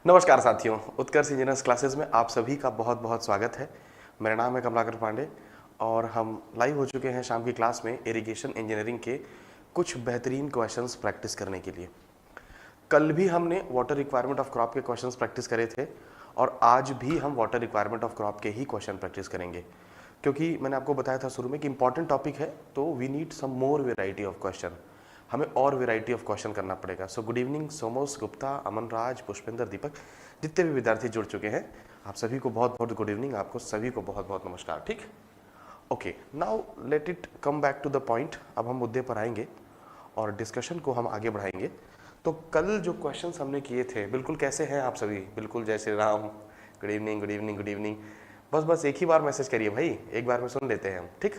नमस्कार साथियों, उत्कर्ष engineers classes में आप सभी का बहुत बहुत स्वागत है। मेरा नाम है कमलाकर पांडे और हम लाइव हो चुके हैं शाम की क्लास में इरिगेशन इंजीनियरिंग के कुछ बेहतरीन क्वेश्चंस प्रैक्टिस करने के लिए। कल भी हमने वाटर रिक्वायरमेंट ऑफ क्रॉप के क्वेश्चंस प्रैक्टिस करे थे और आज भी हम वाटर रिक्वायरमेंट ऑफ क्रॉप के ही क्वेश्चन प्रैक्टिस करेंगे, क्योंकि मैंने आपको बताया था शुरू में कि इंपॉर्टेंट टॉपिक है, तो we need some more variety of question. हमें और वेराइटी ऑफ क्वेश्चन करना पड़ेगा। सो गुड इवनिंग सोमोस, गुप्ता, अमन राज, पुष्पेंद्र, दीपक, जितने भी विद्यार्थी जुड़ चुके हैं, आप सभी को बहुत बहुत गुड इवनिंग। आपको सभी को बहुत बहुत नमस्कार। ठीक, okay, now let it come back to the point. अब हम मुद्दे पर आएंगे और डिस्कशन को हम आगे बढ़ाएंगे। तो कल जो क्वेश्चंस हमने किए थे, बिल्कुल कैसे हैं आप सभी? बिल्कुल जय Shri Ram, good evening good evening good evening. बस एक ही बार मैसेज करिए भाई, एक बार में सुन लेते हैं हम। ठीक,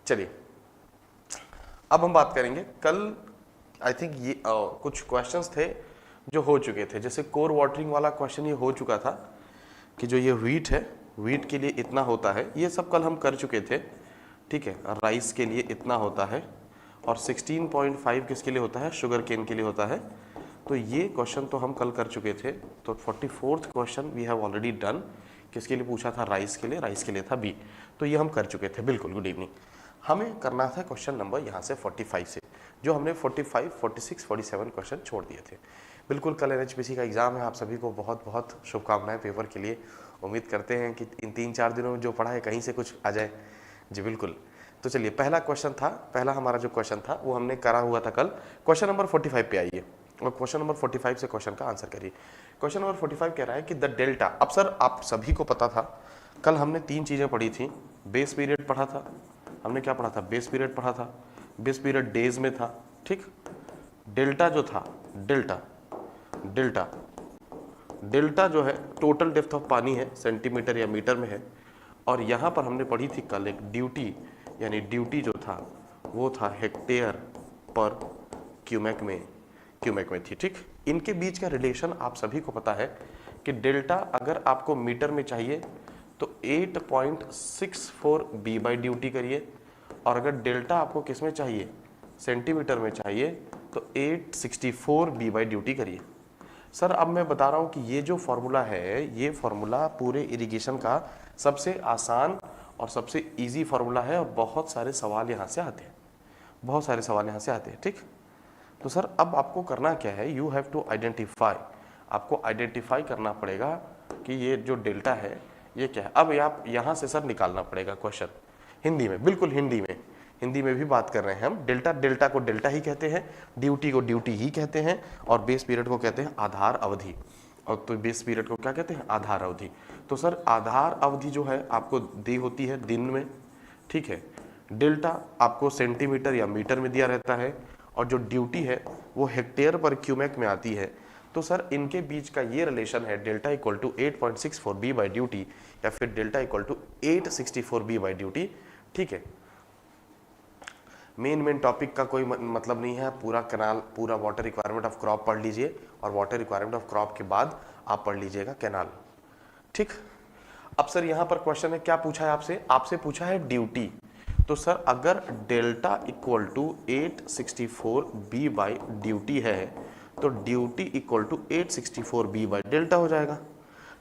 चलिए अब हम बात करेंगे। कल आई थिंक ये कुछ क्वेश्चंस थे जो हो चुके थे, जैसे कोर वाटरिंग वाला क्वेश्चन ये हो चुका था कि जो ये व्हीट है, व्हीट के लिए इतना होता है, ये सब कल हम कर चुके थे। ठीक है, राइस के लिए इतना होता है और 16.5 किसके लिए होता है? शुगर केन के लिए होता है। तो ये क्वेश्चन तो हम कल कर चुके थे। तो 44th question we have already done. किसके लिए पूछा था? राइस के लिए। राइस के लिए था बी, तो ये हम कर चुके थे। बिल्कुल, गुड इवनिंग। हमें करना था क्वेश्चन नंबर यहाँ से 45 से, जो हमने 45, 46, 47 क्वेश्चन छोड़ दिए थे। बिल्कुल, कल एनएचपीसी का एग्जाम है। आप सभी को बहुत बहुत शुभकामनाएं पेपर के लिए। उम्मीद करते हैं कि इन 3-4 दिनों में जो पढ़ा है कहीं से कुछ आ जाए। जी बिल्कुल। तो चलिए, पहला क्वेश्चन था, पहला हमारा जो क्वेश्चन था वो हमने करा हुआ था कल। क्वेश्चन नंबर 45 पे आइए और क्वेश्चन नंबर 45 से क्वेश्चन का आंसर करिए। क्वेश्चन नंबर 45 कह रहा है कि द डेल्टा। अब सर आप सभी को पता था, कल हमने 3 चीजें पढ़ी थी। बेस पीरियड पढ़ा था, हमने क्या पढ़ा था? बेस पीरियड पढ़ा था। बेस पीरियड डेज में था। ठीक, डेल्टा जो था, डेल्टा डेल्टा डेल्टा जो है टोटल डेप्थ ऑफ पानी है, सेंटीमीटर या मीटर में है। और यहाँ पर हमने पढ़ी थी कल एक ड्यूटी, यानी ड्यूटी जो था वो था हेक्टेयर पर क्यूमेक में थी। ठीक, इनके बीच का रिलेशन आप सभी को पता है कि डेल्टा अगर आपको मीटर में चाहिए तो 8.64 बी बाई ड्यूटी करिए, और अगर डेल्टा आपको किस में चाहिए? सेंटीमीटर में चाहिए, तो 864 बी बाई ड्यूटी करिए। सर अब मैं बता रहा हूँ कि ये जो फॉर्मूला है, ये फॉर्मूला पूरे इरिगेशन का सबसे आसान और सबसे इजी फॉर्मूला है और बहुत सारे सवाल यहाँ से आते हैं, बहुत सारे सवाल यहाँ से आते हैं। ठीक, तो सर अब आपको करना क्या है? You have to identify. आपको आइडेंटिफाई करना पड़ेगा कि ये जो डेल्टा है ये क्या है। अब आप यहाँ से सर निकालना पड़ेगा क्वेश्चन हिंदी में, बिल्कुल हिंदी में भी बात कर रहे हैं हम। डेल्टा, डेल्टा को डेल्टा ही कहते हैं, ड्यूटी को ड्यूटी ही कहते हैं, और बेस पीरियड को कहते हैं आधार अवधि। और तो बेस पीरियड को क्या कहते हैं? आधार अवधि। तो सर आधार अवधि जो है आपको दी होती है दिन में। ठीक है, डेल्टा आपको सेंटीमीटर या मीटर में दिया रहता है, और जो ड्यूटी है वो हेक्टेयर पर क्यूमेक में आती है। तो सर इनके बीच का ये रिलेशन है delta equal to 8.64 B by duty, या फिर delta equal to 864 B by duty. ठीक है, मेन टॉपिक का कोई मतलब नहीं है। पूरा कैनाल, पूरा वाटर रिक्वायरमेंट ऑफ क्रॉप पढ़ लीजिए, और वाटर रिक्वायरमेंट ऑफ क्रॉप के बाद आप पढ़ लीजिएगा कैनाल। ठीक, अब सर यहाँ पर क्वेश्चन है, क्या पूछा है आपसे? आपसे पूछा है ड्यूटी। तो सर अगर delta equal to 864 B by duty है, तो duty equal to 864 B by delta हो जाएगा।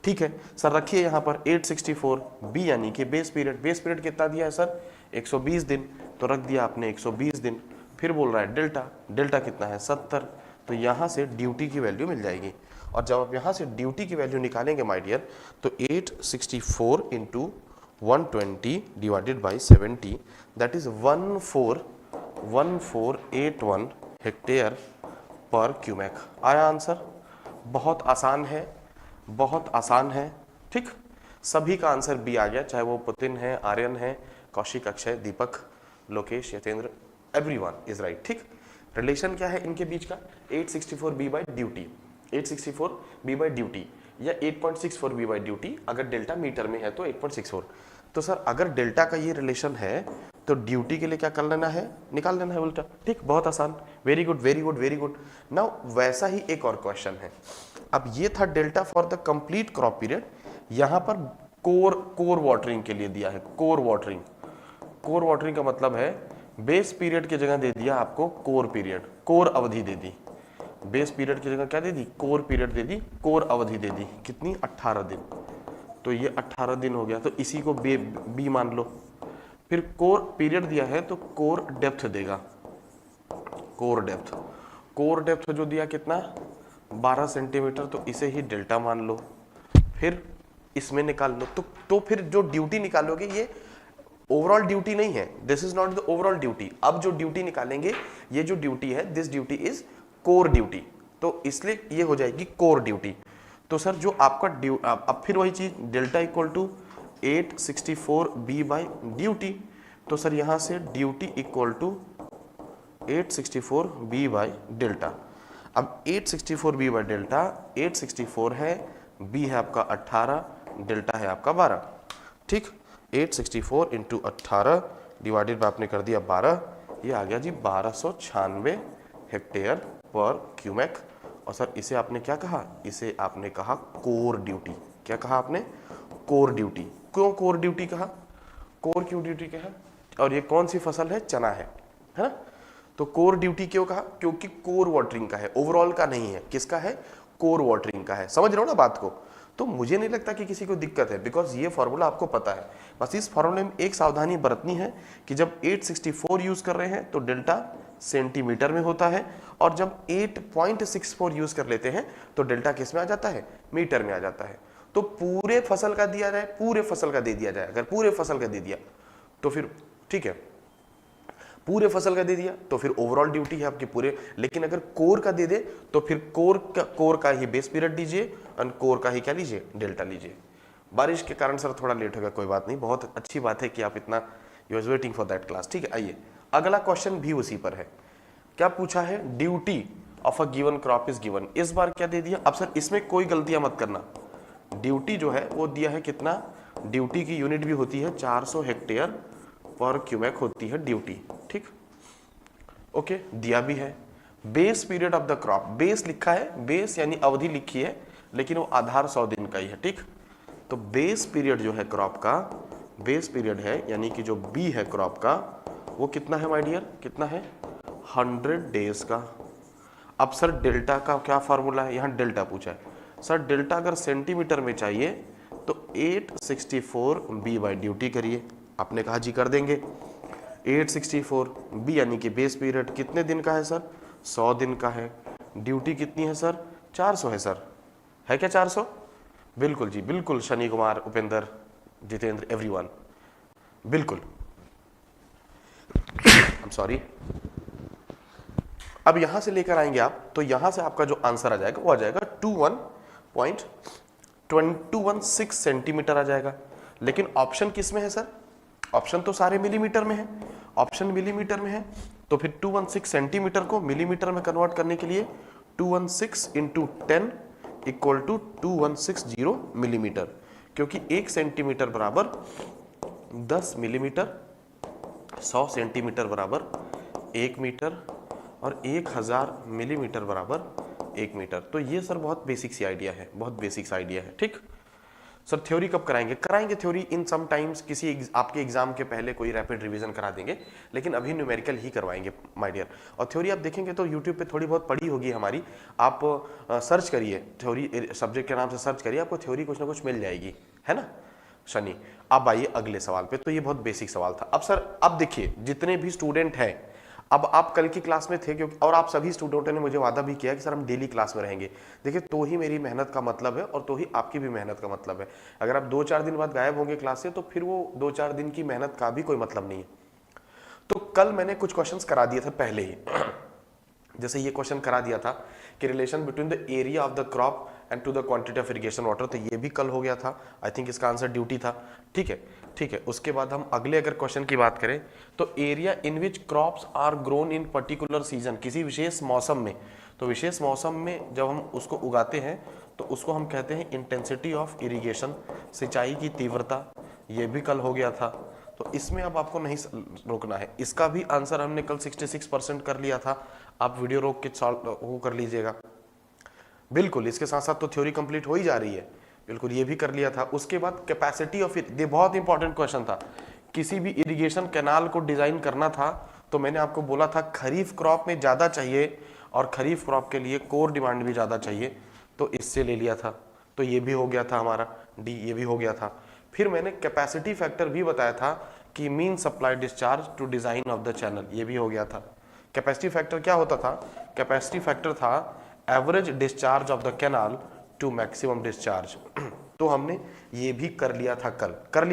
ठीक है सर, रखिए यहाँ पर 864 बी यानी कि बेस पीरियड। बेस पीरियड कितना दिया है सर? 120 दिन, तो रख दिया आपने 120 दिन। फिर बोल रहा है डेल्टा, डेल्टा कितना है? 70। तो यहाँ से ड्यूटी की वैल्यू मिल जाएगी, और जब आप यहाँ से ड्यूटी की वैल्यू निकालेंगे माय डियर, तो 864 into 120 divided by 70, that is 1481 hectare पर क्यूमेक। आया आंसर? बहुत आसान है, बहुत आसान है। ठीक, सभी का आंसर बी आ गया, चाहे वो पुतिन है, आर्यन है, Kaushik, Akshay, Deepak, Lokesh, Yatendra, everyone is right. ठीक, रिलेशन क्या है इनके बीच का? 864 B by duty, 864 B by duty या 8.64 बी बाई ड्यूटी। अगर डेल्टा मीटर में है तो 8.64। तो सर अगर डेल्टा का ये रिलेशन है तो ड्यूटी के लिए क्या कर लेना है? निकाल लेना है उल्टा। ठीक, बहुत आसान। Very good very good very good. Now वैसा ही एक और क्वेश्चन है। अब ये था delta for the complete crop period, यहां पर कोर वाटरिंग के लिए दिया है। कोर वाटरिंग का मतलब है बेस पीरियड की जगह दे दिया आपको कोर पीरियड, कोर अवधि दे दी। बेस पीरियड की जगह क्या दे दी, कोर पीरियड दे दी, कोर अवधि दे दी, कितनी 18 दिन। तो ये 18 दिन हो गया, तो इसी को बी मान लो। फिर कोर पीरियड दिया है तो कोर डेप्थ देगा, कोर डेप्थ, कोर डेप्थ जो दिया कितना 12 सेंटीमीटर, तो इसे ही डेल्टा मान लो। फिर इसमें निकाल लो, तो फिर जो ड्यूटी निकालोगे ये ओवरऑल ड्यूटी नहीं है, this is not the overall duty. अब जो ड्यूटी निकालेंगे, ये जो ड्यूटी है, this duty is core duty, तो इसलिए ये हो जाएगी कोर ड्यूटी। तो सर जो आपका अब फिर वही चीज, delta equal to 864 B by duty. तो सर यहां से duty equal to 864 B by delta. अब 864 बी बाई डेल्टा, 864 है, बी है आपका 18, डेल्टा है आपका 12, ठीक। 864 इंटू 18 डिवाइडेड बाय आपने कर दिया 12, ये आ गया जी 1296 हेक्टेयर पर क्यूमेक। और सर इसे आपने क्या कहा, इसे आपने कहा कोर ड्यूटी। क्या कहा आपने, कोर ड्यूटी। क्यों कोर ड्यूटी कहा, कोर क्यों ड्यूटी कहा, और ये कौन सी फसल है, चना है ना। तो कोर ड्यूटी क्यों कहा, क्योंकि कोर वाटरिंग का है, ओवरऑल का नहीं है, किसका है, कोर वाटरिंग का है। समझ रहे हो ना बात को। तो मुझे नहीं लगता कि किसी को दिक्कत है, बिकॉज ये फॉर्मूला आपको पता है। बस इस फॉर्मूले में एक सावधानी बरतनी है कि जब 864 यूज कर रहे हैं तो डेल्टा सेंटीमीटर में होता है, और जब 8.64 यूज कर लेते हैं तो डेल्टा किस में आ जाता है, मीटर में आ जाता है। तो पूरे फसल का दिया जाए, पूरे फसल का दे दिया जाए, अगर पूरे फसल का दे दिया तो फिर ठीक है, पूरे फसल का दे दिया तो फिर ओवरऑल ड्यूटी है आपकी पूरे। लेकिन अगर कोर का दे दे तो फिर कोर का ही बेस पीरियड दीजिए और कोर का ही क्या लीजिए, डेल्टा लीजिए। बारिश के कारण सर थोड़ा लेट हो गया, कोई बात नहीं, बहुत अच्छी बात है कि आप इतना you was waiting for that class. ठीक है, आइए अगला क्वेश्चन भी उसी पर है। क्या पूछा है, duty of a given crop is given. इस बार क्या दे दिया, अब सर इसमें कोई गलतियां मत करना। ड्यूटी जो है वो दिया है कितना, ड्यूटी की यूनिट भी होती है 400 हेक्टेयर पर क्यूमेक होती है ड्यूटी, ठीक। ओके, दिया भी है base period of the crop, base लिखा है, बेस यानी अवधि लिखी है, लेकिन वो आधार 100 दिन का ही है, ठीक। तो बेस पीरियड जो है क्रॉप का, बेस पीरियड है यानी कि जो बी है क्रॉप का, वो कितना है माय डियर, कितना है 100 डेज का। अब सर डेल्टा का क्या फार्मूला है, यहां डेल्टा पूछा है। सर डेल्टा अगर सेंटीमीटर में चाहिए तो 864 बी बाई ड्यूटी करिए। आपने कहा जी कर देंगे। 864 बी यानी कि बेस पीरियड कितने दिन का है सर, 100 दिन का है। ड्यूटी कितनी है सर, 400 है सर, है क्या 400? बिल्कुल जी बिल्कुल, शनि कुमार, उपेंद्र, जितेंद्र, एवरीवन, बिल्कुल। I am sorry. अब यहां से लेकर आएंगे आप, तो यहां से आपका जो आंसर आ जाएगा वो आ जाएगा 21.216 सेंटीमीटर आ जाएगा। लेकिन ऑप्शन किस में है सर, ऑप्शन तो सारे मिलीमीटर में है, ऑप्शन मिलीमीटर में है। तो फिर 216 सेंटीमीटर को मिलीमीटर में कन्वर्ट करने के लिए 216 इंटू 10 इक्वल टू 2160 मिलीमीटर, क्योंकि 1 सेंटीमीटर बराबर 10 मिलीमीटर, 100 सेंटीमीटर बराबर 1 मीटर, और 1000 मिलीमीटर बराबर 1 मीटर। तो ये सर बहुत बेसिक सी आइडिया है, बहुत बेसिक आइडिया है, ठीक। सर थ्योरी कब कराएंगे, कराएंगे थ्योरी इन सम टाइम्स, किसी आपके एग्जाम के पहले कोई रैपिड रिवीजन करा देंगे, लेकिन अभी न्यूमेरिकल ही करवाएंगे माय डियर। और थ्योरी आप देखेंगे तो यूट्यूब पे थोड़ी बहुत पड़ी होगी हमारी, आप सर्च करिए, थ्योरी सब्जेक्ट के नाम से सर्च करिए, आपको थ्योरी कुछ ना कुछ मिल जाएगी, है ना शनि। अब आइए अगले सवाल पे, तो ये बहुत बेसिक सवाल था। अब सर अब देखिए जितने भी स्टूडेंट हैं, अब आप कल की क्लास में थे क्योंकि, और आप सभी स्टूडेंटों ने मुझे वादा भी किया कि सर हम डेली क्लास में रहेंगे। देखिए तो ही मेरी मेहनत का मतलब है और तो ही आपकी भी मेहनत का मतलब है। अगर आप 2-4 दिन बाद गायब होंगे क्लास से तो फिर वो 2-4 दिन की मेहनत का भी कोई मतलब नहीं है। तो कल मैंने कुछ क्वेश्चंस करा दिए थे पहले ही जैसे ये क्वेश्चन करा दिया था कि relation between the area of the crop and to the quantity of irrigation water, तो ये भी कल हो गया था। आई थिंक इसका आंसर ड्यूटी था, ठीक है ठीक है। उसके बाद हम अगले अगर क्वेश्चन की बात करें तो area in which crops are grown in particular season, किसी विशेष मौसम में, तो विशेष मौसम में जब हम उसको उगाते हैं तो उसको हम कहते हैं इंटेंसिटी ऑफ इरिगेशन, सिंचाई की तीव्रता, ये भी कल हो गया था। तो इसमें अब आपको नहीं रोकना है, इसका भी आंसर हमने कल 66% कर लिया था, आप वीडियो रोक के वो कर लीजिएगा। बिल्कुल इसके साथ साथ तो थ्योरी कंप्लीट हो ही जा रही है, बिल्कुल ये भी कर लिया था। उसके बाद कैपेसिटी ऑफ, ये बहुत इंपॉर्टेंट क्वेश्चन था, किसी भी इरिगेशन कैनाल को डिजाइन करना था तो मैंने आपको बोला था खरीफ क्रॉप में ज्यादा चाहिए और खरीफ क्रॉप के लिए कोर डिमांड भी ज़्यादा चाहिए, तो इससे ले लिया था। तो ये भी हो गया था हमारा डी, ये भी हो गया था। फिर मैंने कैपेसिटी फैक्टर भी बताया था कि mean supply discharge to design of the channel, ये भी हो गया था। कैपेसिटी फैक्टर क्या होता था? कैपेसिटी फैक्टर था average discharge of the canal to maximum discharge. तो हमने ये भी कर लिया था, कल कर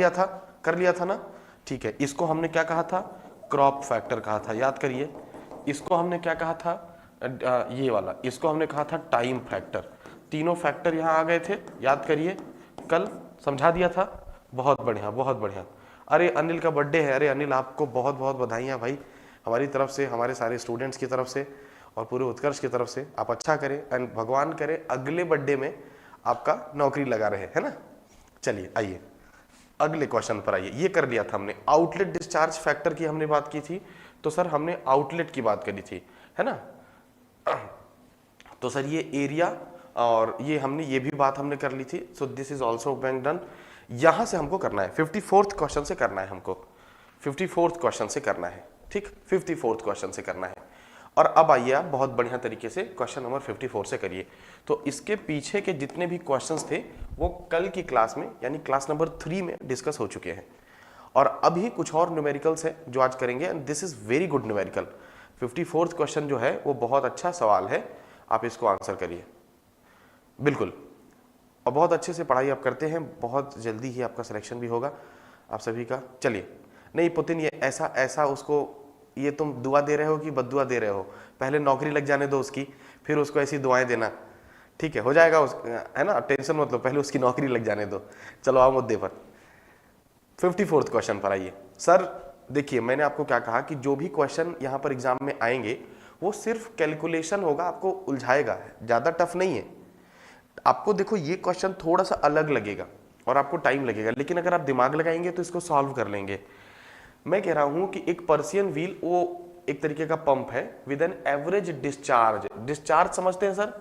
लिया था ना, ठीक है। इसको हमने क्या कहा था? क्रॉप फैक्टर कहा था, याद करिए। इसको हमने क्या कहा था? ये वाला, इसको हमने कहा था टाइम फैक्टर। तीनों फैक्टर यहाँ आ गए थे, याद करिए, कल समझा दिया था। बहुत बढ़िया, बहुत बढ़िया। अरे अनिल का बर्थडे है, अरे अनिल आपको बहुत बहुत बधाइयाँ भाई, हमारी तरफ से, हमारे सारे स्टूडेंट्स की तरफ से और पूरे उत्कर्ष की तरफ से। आप अच्छा करें एंड भगवान करे अगले बर्थडे में आपका नौकरी लगा रहे, है ना। चलिए आइए अगले क्वेश्चन पर आइए। ये कर लिया था हमने, आउटलेट डिस्चार्ज फैक्टर की हमने बात की थी, तो सर हमने आउटलेट की बात करी थी, है ना। तो सर ये एरिया और ये हमने, ये भी बात हमने कर ली थी। So this is also being done. यहां से हमको करना है 54th क्वेश्चन से करना है हमको, 54th क्वेश्चन से करना है, ठीक, 54th क्वेश्चन से करना है। और अब आइए आप बहुत बढ़िया तरीके से क्वेश्चन नंबर 54 से करिए। तो इसके पीछे के जितने भी क्वेश्चंस थे वो कल की क्लास में यानी क्लास नंबर 3 में डिस्कस हो चुके हैं, और अभी कुछ और न्यूमेरिकल्स है जो आज करेंगे, and this is very good numerical. 54th question जो है वो बहुत अच्छा सवाल है, आप इसको आंसर करिए बिल्कुल, और बहुत अच्छे से पढ़ाई आप करते हैं, बहुत जल्दी ही आपका सिलेक्शन भी होगा आप सभी का। चलिए, नहीं पुतिन ये ऐसा उसको, ये तुम दुआ दे रहे हो कि बद्दुआ दे रहे हो? पहले नौकरी लग जाने दो उसकी, फिर उसको ऐसी दुआएं देना, ठीक है, हो जाएगा है ना, टेंशन मत लो, पहले उसकी नौकरी लग जाने दो। चलो आओ मुद्दे पर, 54th क्वेश्चन पर आइए। सर देखिए, मैंने आपको क्या कहा कि जो भी क्वेश्चन यहाँ पर एग्जाम में आएंगे वो सिर्फ कैलकुलेशन होगा, आपको उलझाएगा, ज़्यादा टफ नहीं है। आपको देखो ये क्वेश्चन थोड़ा सा अलग लगेगा और आपको टाइम लगेगा, लेकिन अगर आप दिमाग लगाएंगे तो इसको सॉल्व कर लेंगे। मैं कह रहा हूं कि एक पर्सियन व्हील वो एक तरीके का पंप है with an average discharge. Discharge समझते हैं सर?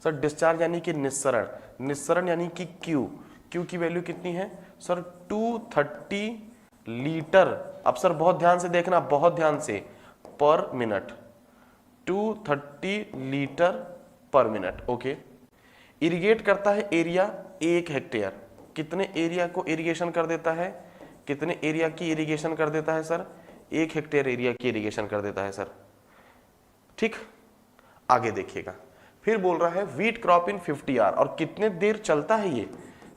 सर डिस्चार्ज यानी कि निस्सरण, निस्सरण यानी कि क्यू, क्यू की वैल्यू कितनी है सर? 230 लीटर। अब सर बहुत ध्यान से देखना, बहुत ध्यान से, पर मिनट, 230 लीटर पर मिनट, ओके। इरिगेट करता है एरिया 1 हेक्टेयर। कितने एरिया को इरिगेशन कर देता है? कितने एरिया की इरिगेशन कर देता है सर? 1 हेक्टेयर एरिया की इरिगेशन कर देता है सर, ठीक। आगे देखिएगा, फिर बोल रहा है व्हीट क्रॉप इन 50 आवर, और कितने देर चलता है ये?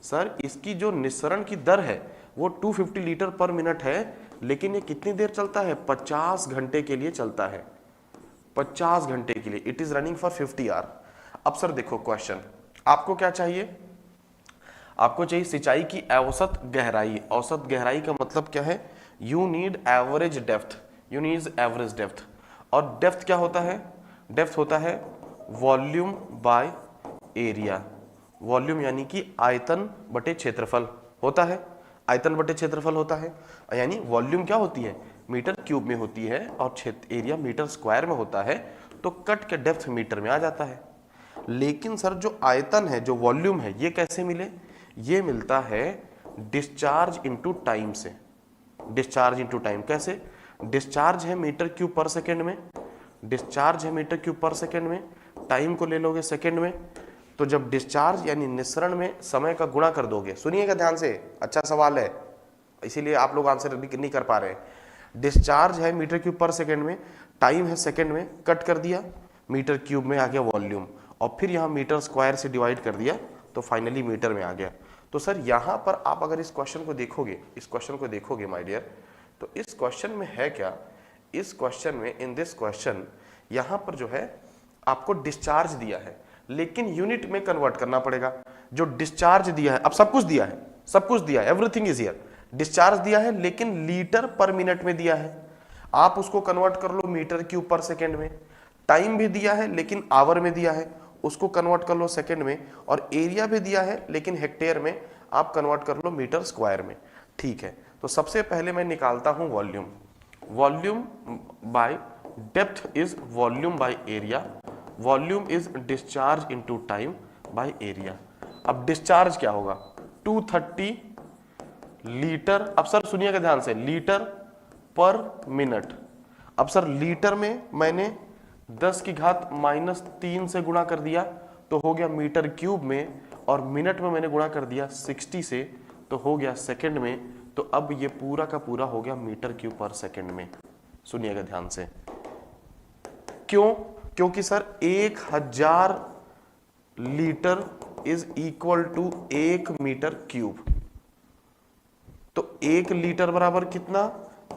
सर इसकी जो निस्सरण की दर है वो 250 लीटर पर मिनट है, लेकिन ये कितनी देर चलता है? 50 घंटे के लिए चलता है, 50 घंटे के लिए। It is running for 50 hour. अब सर देखो क्वेश्चन, आपको क्या चाहिए? आपको चाहिए सिंचाई की औसत गहराई। औसत गहराई का मतलब क्या है? You need average depth, you need average depth. और डेप्थ क्या होता है? डेप्थ होता है वॉल्यूम बाय एरिया। वॉल्यूम यानी कि आयतन बटे क्षेत्रफल होता है, आयतन बटे क्षेत्रफल होता है, यानी वॉल्यूम क्या होती है? मीटर क्यूब में होती है, और एरिया मीटर स्क्वायर में होता है, तो कट के डेप्थ मीटर में आ जाता है। लेकिन सर जो आयतन है, जो वॉल्यूम है, ये कैसे मिले? ये मिलता है डिस्चार्ज इनटू टाइम से। डिस्चार्ज इनटू टाइम कैसे? डिस्चार्ज है मीटर क्यूब पर सेकंड में, डिस्चार्ज है मीटर क्यूब पर सेकंड में, टाइम को ले लोगे सेकंड में, तो जब डिस्चार्ज यानी निस्सरण में समय का गुणा कर दोगे, सुनिएगा ध्यान से, अच्छा सवाल है, इसीलिए आप लोग आंसर नहीं कर पा रहे हैं। डिस्चार्ज है मीटर क्यूब पर सेकंड में, टाइम है सेकंड में, कट कर दिया, मीटर क्यूब में आ गया वॉल्यूम, और फिर यहाँ मीटर स्क्वायर से डिवाइड कर दिया, तो फाइनली मीटर में आ गया। तो सर यहाँ पर आप अगर इस क्वेश्चन को देखोगे, इस क्वेश्चन को देखोगे माय डियर, तो इस क्वेश्चन में है क्या? इस क्वेश्चन में, इन दिस क्वेश्चन, यहाँ पर जो है आपको डिस्चार्ज दिया है, लेकिन यूनिट में कन्वर्ट करना पड़ेगा। जो डिस्चार्ज दिया है, अब सब कुछ दिया है, सब कुछ दिया है, एवरीथिंग इज हियर। डिस्चार्ज दिया है लेकिन लीटर पर मिनट में दिया है, आप उसको कन्वर्ट कर लो मीटर क्यूब पर सेकेंड में। टाइम भी दिया है लेकिन आवर में दिया है, उसको कन्वर्ट कर लो सेकंड में, और एरिया भी दिया है लेकिन हेक्टेयर में, आप कन्वर्ट कर लो मीटर स्क्वायर में, ठीक है। तो सबसे पहले मैं निकालता हूं volume. Volume by depth is volume by area, volume is discharge into time by area. अब डिस्चार्ज क्या होगा? 230 लीटर। अब सर सुनिएगा ध्यान से, लीटर पर मिनट। अब सर लीटर में मैंने 10 की घात -3 से गुणा कर दिया तो हो गया मीटर क्यूब में, और मिनट में मैंने गुणा कर दिया 60 से तो हो गया सेकंड में। तो अब ये पूरा का पूरा हो गया मीटर क्यूब पर सेकंड में। सुनिएगा ध्यान से, क्यों? क्योंकि sir 1000 litre is equal to 1 metre cube. तो 1 लीटर बराबर कितना?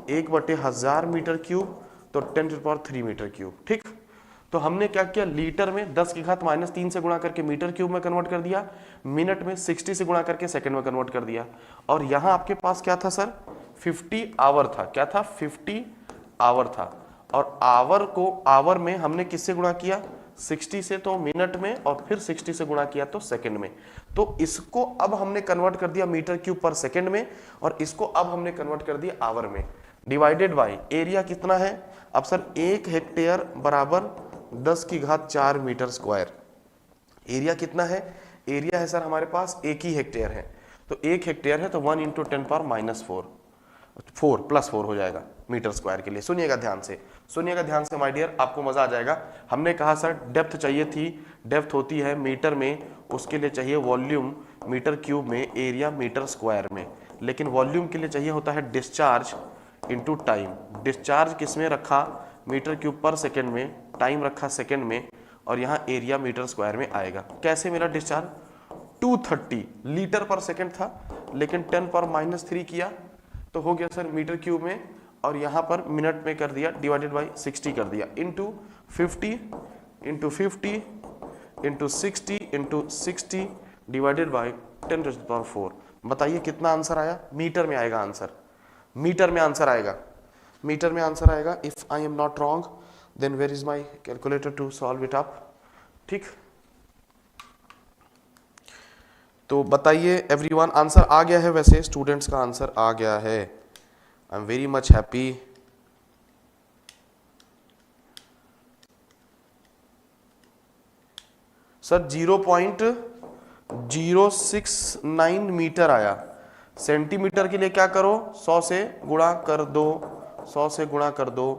1/1000 मीटर क्यूब, तो 10⁻³ मीटर क्यूब। ठीक, तो हमने क्या किया, लीटर में 10 की घात -3 से गुणा करके मीटर क्यूब में कन्वर्ट कर दिया, मिनट में 60 से गुणा करके सेकंड में कन्वर्ट कर दिया। और यहां आपके पास क्या था सर? 50 आवर था। क्या था? 50 आवर था। और आवर को आवर में हमने किससे गुणा किया? 60 से, तो मिनट में, और फिर 60 से गुणा किया तो सेकंड में। तो इसको अब हमने कन्वर्ट कर दिया मीटर क्यूब पर सेकंड में, और इसको अब हमने कन्वर्ट कर दिया आवर में। डिवाइडेड बाय एरिया कितना है? अब सर 1 हेक्टेयर बराबर 10 की घात 4 मीटर स्क्वायर। एरिया कितना है? एरिया है सर हमारे पास 1 ही हेक्टेयर है, तो 1 हेक्टेयर है तो 1 × 10⁻⁴ 4 + 4 हो जाएगा मीटर स्क्वायर के लिए। सुनिएगा ध्यान से, सुनिएगा ध्यान से माय डियर, आपको मजा आ जाएगा। हमने कहा सर डेप्थ चाहिए थी, डेप्थ होती है मीटर में, उसके लिए चाहिए वॉल्यूम मीटर क्यूब में, एरिया मीटर स्क्वायर में। लेकिन वॉल्यूम के लिए चाहिए होता है डिस्चार्ज इनटू टाइम। डिस्चार्ज किसमें रखा? मीटर क्यूब पर सेकंड में, टाइम रखा सेकंड में, और यहाँ एरिया मीटर स्क्वायर में आएगा। कैसे मिला डिस्चार्ज? 230 लीटर पर सेकंड था, लेकिन 10⁻³ किया तो हो गया सर मीटर क्यूब में, और यहाँ पर मिनट में कर दिया, डिवाइडेड बाई 60 कर दिया, इंटू 50 × 50 × 60 डिवाइडेड बाई 10⁻⁴। बताइए कितना आंसर आया? मीटर में आएगा आंसर, मीटर में आंसर आएगा, मीटर में आंसर आएगा। If I am not wrong then where is my calculator to solve it up. ठीक, तो बताइए एवरीवन, आंसर आ गया है? वैसे स्टूडेंट्स का आंसर आ गया है, I am very much happy. Sir 0.069 metre आया। सेंटीमीटर के लिए क्या करो? 100 से गुणा कर दो, 100 से गुणा कर दो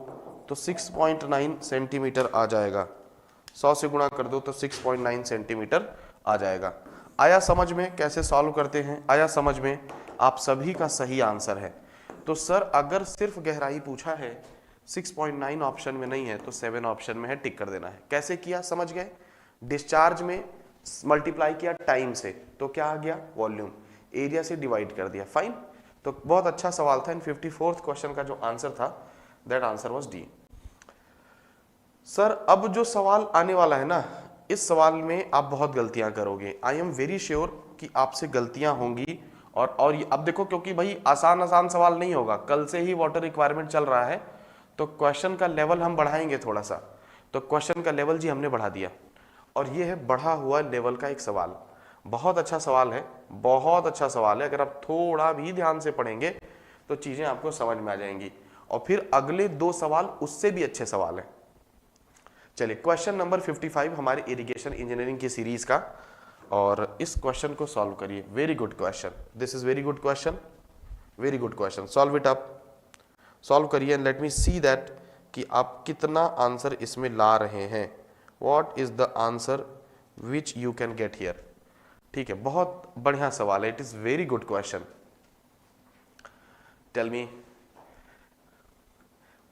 तो 6.9 सेंटीमीटर आ जाएगा। 100 से गुणा कर दो तो 6.9 सेंटीमीटर आ जाएगा। आया समझ में कैसे सॉल्व करते हैं? आया समझ में? आप सभी का सही आंसर है। तो सर अगर सिर्फ गहराई पूछा है, 6.9 ऑप्शन में नहीं है तो 7 ऑप्शन में है, टिक कर देना है। कैसे किया समझ गए? डिस्चार्ज में मल्टीप्लाई किया टाइम से तो क्या आ गया? वॉल्यूम। एरिया से डिवाइड कर दिया, फाइन। तो बहुत अच्छा सवाल था। इन 54th क्वेश्चन का जो आंसर था, that answer was D. Sir अब जो सवाल आने वाला है ना, इस सवाल में आप बहुत गलतियां करोगे। आई एम वेरी श्योर कि आपसे गलतियां होंगी। और अब देखो, क्योंकि भाई आसान आसान सवाल नहीं होगा, कल से ही वाटर रिक्वायरमेंट चल रहा है, तो क्वेश्चन का लेवल हम बढ़ाएंगे थोड़ा सा। तो क्वेश्चन का लेवल जी हमने बढ़ा दिया, और ये है बढ़ा हुआ लेवल का एक सवाल। बहुत अच्छा सवाल है, बहुत अच्छा सवाल है। अगर आप थोड़ा भी ध्यान से पढ़ेंगे तो चीजें आपको समझ में आ जाएंगी, और फिर अगले 2 सवाल उससे भी अच्छे सवाल हैं। चलिए क्वेश्चन नंबर 55 हमारे इरिगेशन इंजीनियरिंग की सीरीज का, और इस क्वेश्चन को सॉल्व करिए। Very good question, this is very good question, very good question. Solve it up, solve करिए and let me see that कि आप कितना आंसर इसमें ला रहे हैं। What is the answer which you can get here. ठीक है, बहुत बढ़िया सवाल है, it is very good question. Tell me,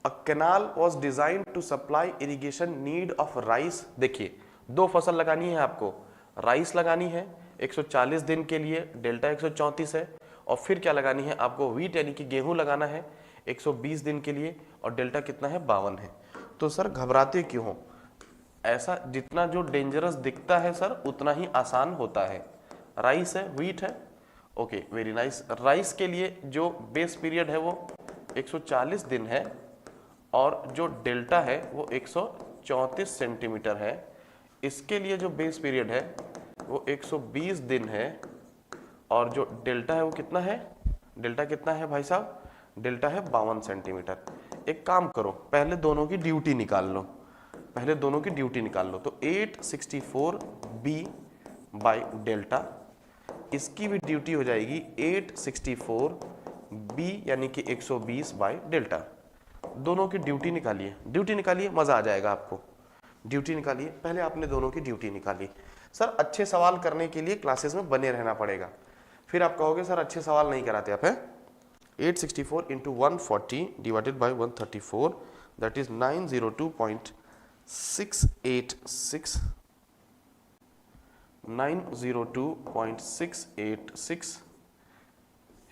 A canal was designed to supply irrigation need of rice। देखिए 2 फसल लगानी है आपको, राइस लगानी है 140 दिन के लिए, डेल्टा 134 है, और फिर क्या लगानी है आपको? व्हीट यानी कि गेहूं लगाना है 120 दिन के लिए, और डेल्टा कितना है? 52 है। तो सर घबराते क्यों हो? ऐसा जितना जो डेंजरस दिखता है सर उतना ही आसान होता है। राइस है, व्हीट है, ओके वेरी नाइस। राइस के लिए जो बेस पीरियड है वो 140 दिन है, और जो डेल्टा है वो 134 सेंटीमीटर है। इसके लिए जो बेस पीरियड है वो 120 दिन है, और जो डेल्टा है वो कितना है? डेल्टा कितना है भाई साहब? डेल्टा है 52 सेंटीमीटर। एक काम करो, पहले दोनों की ड्यूटी निकाल लो, पहले दोनों की ड्यूटी निकाल लो। तो 864b बाई डेल्टा, इसकी भी ड्यूटी हो जाएगी 864b यानी कि 120 बाई डेल्टा। दोनों की ड्यूटी निकालिए, ड्यूटी निकालिए, मजा आ जाएगा आपको। ड्यूटी निकालिए। पहले आपने दोनों की ड्यूटी निकाली। सर अच्छे सवाल करने के लिए क्लासेस में बने रहना पड़ेगा। फिर आप कहोगे सर अच्छे सवाल नहीं कराते आप, हैं। 864 into 140 divided by 134, that is 902.686 902.686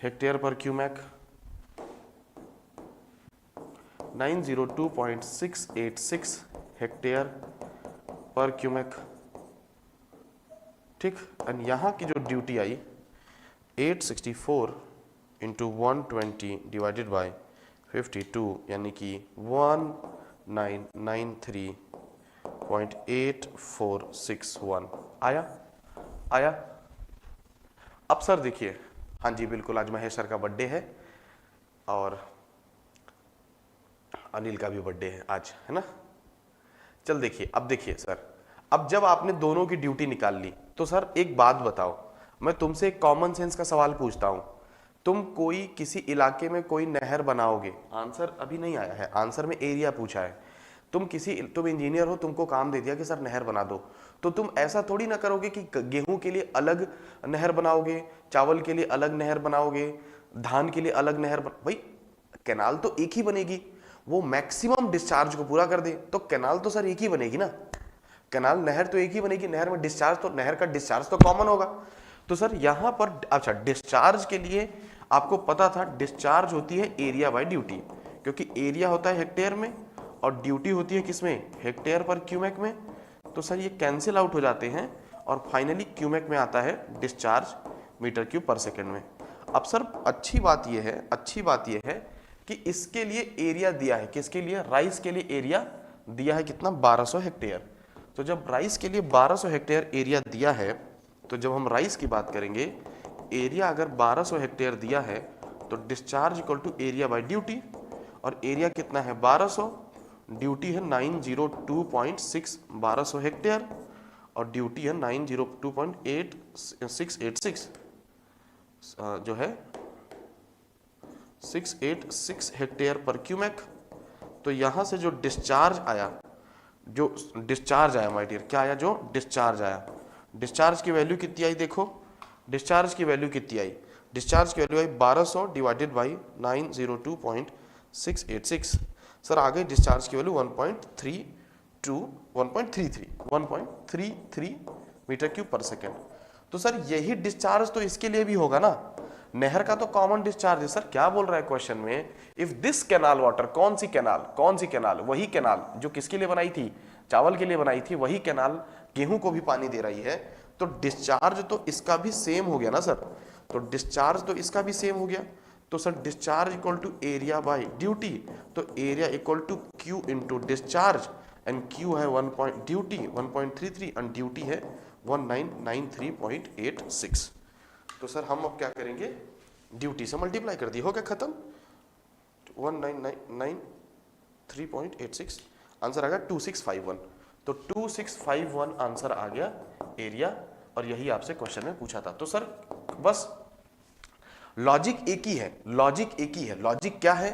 hectare पर क्यूमेक, 902.686 हेक्टेयर पर क्यूमेक, ठीक। एंड यहाँ की जो duty I 864 into 120 divided by 52, यानी कि 1993.8461 आया। अब सर देखिए, हाँ जी बिल्कुल, आज महेश सर का बर्थडे है और अनिल का भी बर्थडे है आज, है ना। चल देखिए, अब देखिए सर, अब जब आपने दोनों की ड्यूटी निकाल ली तो सर एक बात बताओ, मैं तुमसे एक कॉमन सेंस का सवाल पूछता हूं। तुम कोई किसी इलाके में कोई नहर बनाओगे, आंसर अभी नहीं आया है, आंसर में एरिया पूछा है। तुम इंजीनियर हो, तुमको काम दे दिया कि सर नहर बना दो, तो तुम ऐसा थोड़ी ना करोगे कि गेहूं के लिए अलग नहर बनाओगे, चावल के लिए अलग नहर बनाओगे, धान के लिए अलग नहर भाई कैनाल तो एक ही बनेगी, वो मैक्सिमम डिस्चार्ज को पूरा कर दे, तो कैनाल तो सर एक ही बनेगी ना, कैनाल नहर तो एक ही बनेगी, नहर में डिस्चार्ज तो नहर का डिस्चार्ज तो कॉमन होगा। तो सर यहां पर अच्छा डिस्चार्ज के लिए आपको पता था डिस्चार्ज होती है एरिया बाय ड्यूटी, क्योंकि एरिया होता है हेक्टेयर में और ड्यूटी होती है किसमें, हेक्टेयर पर क्यूमेक में। तो सर ये कैंसिल आउट हो जाते हैं और फाइनली क्यूमेक में आता है डिस्चार्ज मीटर क्यूब पर सेकेंड में। अब सर अच्छी बात यह है कि इसके लिए एरिया दिया है, किसके लिए, राइस के लिए एरिया दिया है कितना, 1200 हेक्टेयर। तो जब राइस के लिए 1200 हेक्टेयर एरिया दिया है, तो जब हम राइस की बात करेंगे, एरिया अगर 1200 हेक्टेयर दिया है तो discharge equal to area by duty, और एरिया कितना है 1200, ड्यूटी है 902.6 1200 हेक्टेयर और ड्यूटी है 902.8686 जो है 686 हेक्टेयर पर क्यूमेक। तो यहां से जो डिस्चार्ज आया माय डियर, क्या आया, जो डिस्चार्ज आया, डिस्चार्ज की वैल्यू कितनी आई, देखो डिस्चार्ज की वैल्यू कितनी आई, डिस्चार्ज की वैल्यू आई 1200 डिवाइडेड बाई 902.686। सर आ गई डिस्चार्ज की वैल्यू 1.33 मीटर क्यूब पर सेकेंड। तो सर यही डिस्चार्ज तो इसके लिए भी होगा ना, नहर का तो कॉमन डिस्चार्ज है। सर क्या बोल रहा है क्वेश्चन में, इफ दिस कैनाल वाटर, कौन सी कैनाल, वही कैनाल जो किसके लिए बनाई थी, चावल के लिए बनाई थी, वही कैनाल गेहूं को भी पानी दे रही है, तो डिस्चार्ज तो इसका भी सेम हो गया ना सर, तो डिस्चार्ज तो इसका भी सेम हो गया। तो sir discharge equal to area by duty, तो area equal to Q into discharge, and Q है 1.33 एंड ड्यूटी है 1993.86। तो सर हम अब क्या करेंगे, ड्यूटी से मल्टीप्लाई कर दी, हो गया खत्म, 1993.86, आंसर आ गया 2651। तो 2651 आंसर आ गया एरिया, और यही आपसे क्वेश्चन में पूछा था। तो सर बस लॉजिक एक ही है, लॉजिक क्या है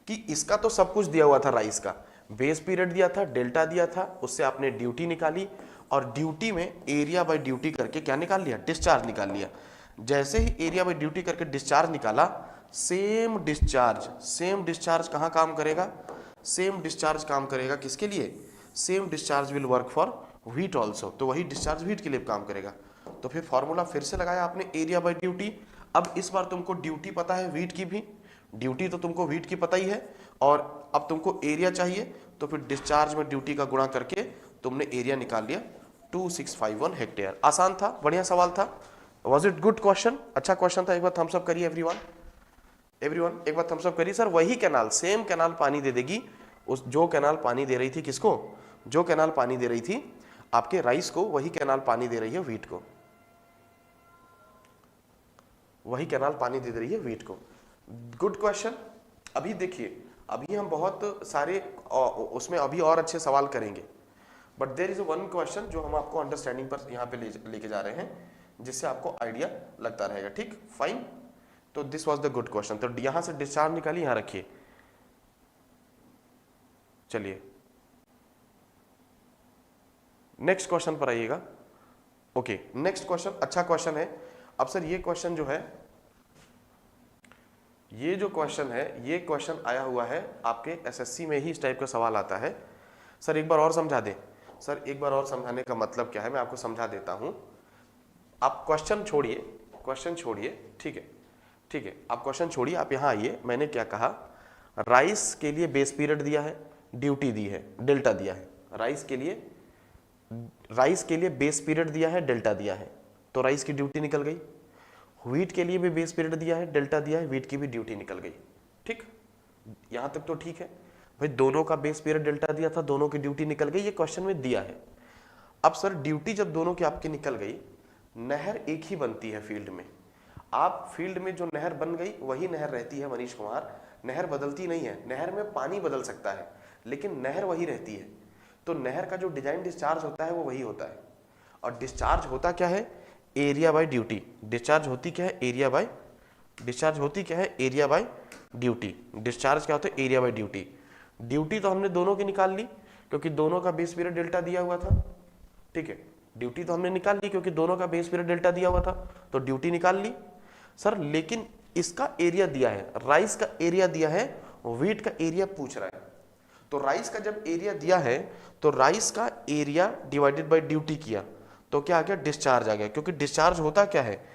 कि इसका तो सब कुछ दिया हुआ था, राइस का बेस पीरियड दिया था, डेल्टा दिया था, उससे आपने ड्यूटी निकाली और ड्यूटी में एरिया बाय ड्यूटी करके क्या निकाल लिया, डिस्चार्ज निकाल लिया। जैसे ही एरिया बाय ड्यूटी करके डिस्चार्ज निकाला, सेम डिस्चार्ज कहाँ काम करेगा, सेम डिस्चार्ज काम करेगा किसके लिए, same discharge will work for wheat also, तो वही डिस्चार्ज व्हीट के लिए काम करेगा। तो फिर फॉर्मूला फिर से लगाया आपने, एरिया बाय ड्यूटी। अब इस बार तुमको ड्यूटी पता है व्हीट की भी, ड्यूटी तो तुमको व्हीट की पता ही है, और अब तुमको एरिया चाहिए, तो फिर डिस्चार्ज में ड्यूटी का गुणा करके तुमने एरिया निकाल लिया 2651 हेक्टेयर। आसान था, बढ़िया सवाल था। वॉज इट गुड क्वेश्चन, अच्छा क्वेश्चन था। एक बार थम्स अप करिए एवरीवन, एक बार थम्स अप करिए। सर वही कैनाल, सेम कैनाल पानी दे देगी, उस जो कैनाल पानी दे रही थी किसको, जो कैनाल पानी दे रही थी आपके राइस को, वही कैनाल पानी दे रही है व्हीट को, वही कैनाल पानी दे रही है व्हीट को। Good question. अभी देखिए, अभी हम बहुत सारे उसमें अभी और अच्छे सवाल करेंगे, but there is one question जो हम आपको अंडरस्टैंडिंग पर यहाँ पे लेके जा रहे हैं, जिससे आपको आइडिया लगता रहेगा, ठीक, फाइन। तो this was the good question. तो यहां से डिस्चार्ज निकाली, यहां रखिए, चलिए नेक्स्ट क्वेश्चन पर आइएगा। ओके, नेक्स्ट क्वेश्चन अच्छा क्वेश्चन है। अब सर ये क्वेश्चन जो है, ये जो क्वेश्चन है, ये क्वेश्चन आया हुआ है आपके एसएससी में ही, इस टाइप का सवाल आता है। सर एक बार और समझा दें। सर एक बार और समझाने का मतलब क्या है, मैं आपको समझा देता हूं। आप क्वेश्चन छोड़िए, क्वेश्चन छोड़िए, ठीक है, ठीक है, आप क्वेश्चन छोड़िए, आप यहाँ आइए। मैंने क्या कहा, राइस के लिए बेस पीरियड दिया है, ड्यूटी दी है, डेल्टा दिया है। राइस के लिए बेस पीरियड दिया है, डेल्टा दिया है, तो राइस की ड्यूटी निकल गई। व्हीट के लिए भी बेस पीरियड दिया है, डेल्टा दिया है, व्हीट की भी ड्यूटी निकल गई। ठीक, यहां तक तो ठीक है भाई। दोनों का बेस पीरियड डेल्टा दिया था, दोनों की ड्यूटी निकल गई, ये क्वेश्चन में दिया है। अब सर ड्यूटी जब दोनों की आपकी निकल गई, नहर एक ही बनती है फील्ड में। आप फील्ड में जो नहर बन गई वही नहर रहती है मनीष कुमार, नहर बदलती नहीं है। नहर में पानी बदल सकता है लेकिन नहर वही रहती है। तो नहर का जो डिजाइन डिस्चार्ज होता है वो वही होता है। और डिस्चार्ज होता क्या है, एरिया बाय ड्यूटी। डिस्चार्ज होती क्या है, एरिया बाय, डिस्चार्ज होती क्या है, एरिया बाय ड्यूटी। डिस्चार्ज क्या होता है, एरिया बाय ड्यूटी। ड्यूटी तो हमने दोनों की निकाल ली क्योंकि दोनों का बेस पीरियड डेल्टा दिया हुआ था। ठीक है, ड्यूटी तो हमने निकाल ली क्योंकि दोनों का बेस पीरियड डेल्टा दिया हुआ था, तो ड्यूटी निकाल ली। सर लेकिन इसका एरिया दिया है, राइस का एरिया दिया है, व्हीट का एरिया पूछ रहा है। तो राइस का जब एरिया दिया है तो राइस का एरिया डिवाइडेड बाय ड्यूटी किया तो क्या आ गया, डिस्चार्ज आ गया। क्योंकि डिस्चार्ज होता क्या है,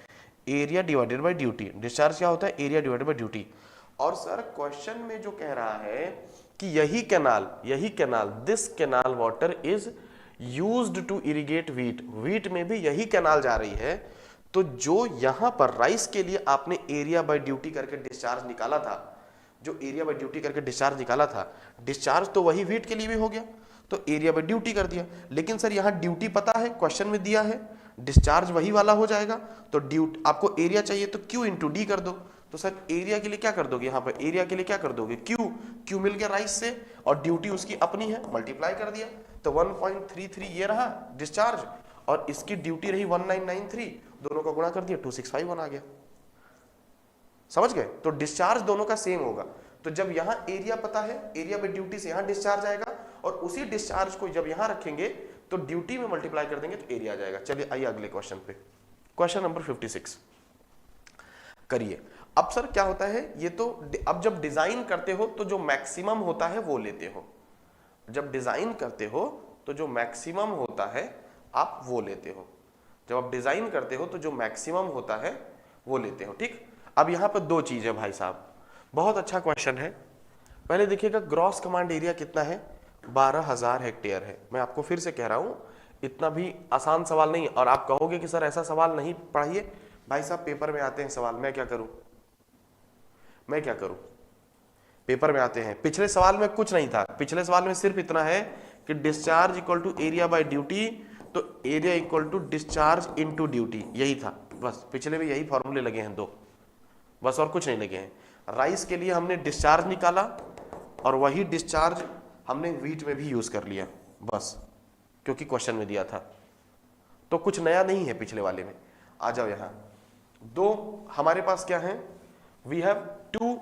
area divided by duty. Discharge क्या होता है, एरिया डिवाइडेड बाय ड्यूटी। और सर क्वेश्चन में जो कह रहा है कि यही canal this canal water is used to irrigate wheat, wheat में भी यही कैनाल जा रही है। तो जो यहां पर राइस के लिए आपने एरिया बाय ड्यूटी करके डिस्चार्ज निकाला था, जो एरिया बाय ड्यूटी करके डिस्चार्ज निकाला था, डिस्चार्ज तो वही व्हीट के लिए भी हो गया, तो एरिया बाय ड्यूटी कर दिया। लेकिन सर यहां ड्यूटी पता है, क्वेश्चन में दिया है, डिस्चार्ज वही वाला हो जाएगा। तो ड्यूटी आपको एरिया चाहिए तो Q इंटू डी कर दो। तो सर एरिया के लिए क्या कर दोगे, यहां पर एरिया के लिए क्या कर दोगे, Q मिल गया राइस से, और ड्यूटी उसकी अपनी है, मल्टीप्लाई कर दिया। तो 1.33 ये रहा डिस्चार्ज, और इसकी ड्यूटी रही 1993, दोनों का गुणा कर दिया, 2651 आ गया। समझ गए, तो डिस्चार्ज दोनों का सेम होगा। तो जब यहां एरिया पता है, एरिया बाय ड्यूटी से यहां डिस्चार्ज आएगा, और उसी डिस्चार्ज को जब यहां रखेंगे तो ड्यूटी में मल्टीप्लाई कर देंगे तो एरिया आ जाएगा। चलिए आइए अगले क्वेश्चन पे, क्वेश्चन नंबर 56 करिए। अब सर क्या होता है, ये तो अब जब डिजाइन करते हो तो जो मैक्सिमम होता है वो लेते हो। जब डिजाइन करते हो तो जो मैक्सिमम होता है आप वो लेते हो। जब आप डिजाइन करते हो तो जो मैक्सिमम होता है वो लेते हो। ठीक, अब यहां पर दो चीज है भाई साहब, बहुत अच्छा क्वेश्चन है। पहले देखिएगा ग्रॉस कमांड एरिया कितना है, 12,000 हेक्टेयर है। मैं आपको फिर से कह रहा हूं, इतना भी आसान सवाल नहीं। और आप कहोगे कि सर ऐसा सवाल नहीं पढ़ाइए, भाई साहब पेपर में आते हैं सवाल, मैं क्या करूं, पेपर में आते हैं। पिछले सवाल में कुछ नहीं था, पिछले सवाल में सिर्फ इतना है कि discharge equal to area by duty, तो area equal to discharge into duty, यही था बस। पिछले में यही फॉर्मूले लगे हैं दो, बस और कुछ नहीं लगे हैं। राइस के लिए हमने डिस्चार्ज निकाला और वही डिस्चार्ज हमने व्हीट में भी यूज कर लिया बस, क्योंकि क्वेश्चन में दिया था। तो कुछ नया नहीं है पिछले वाले में। आ जाओ यहां, दो हमारे पास क्या है, वी हैव टू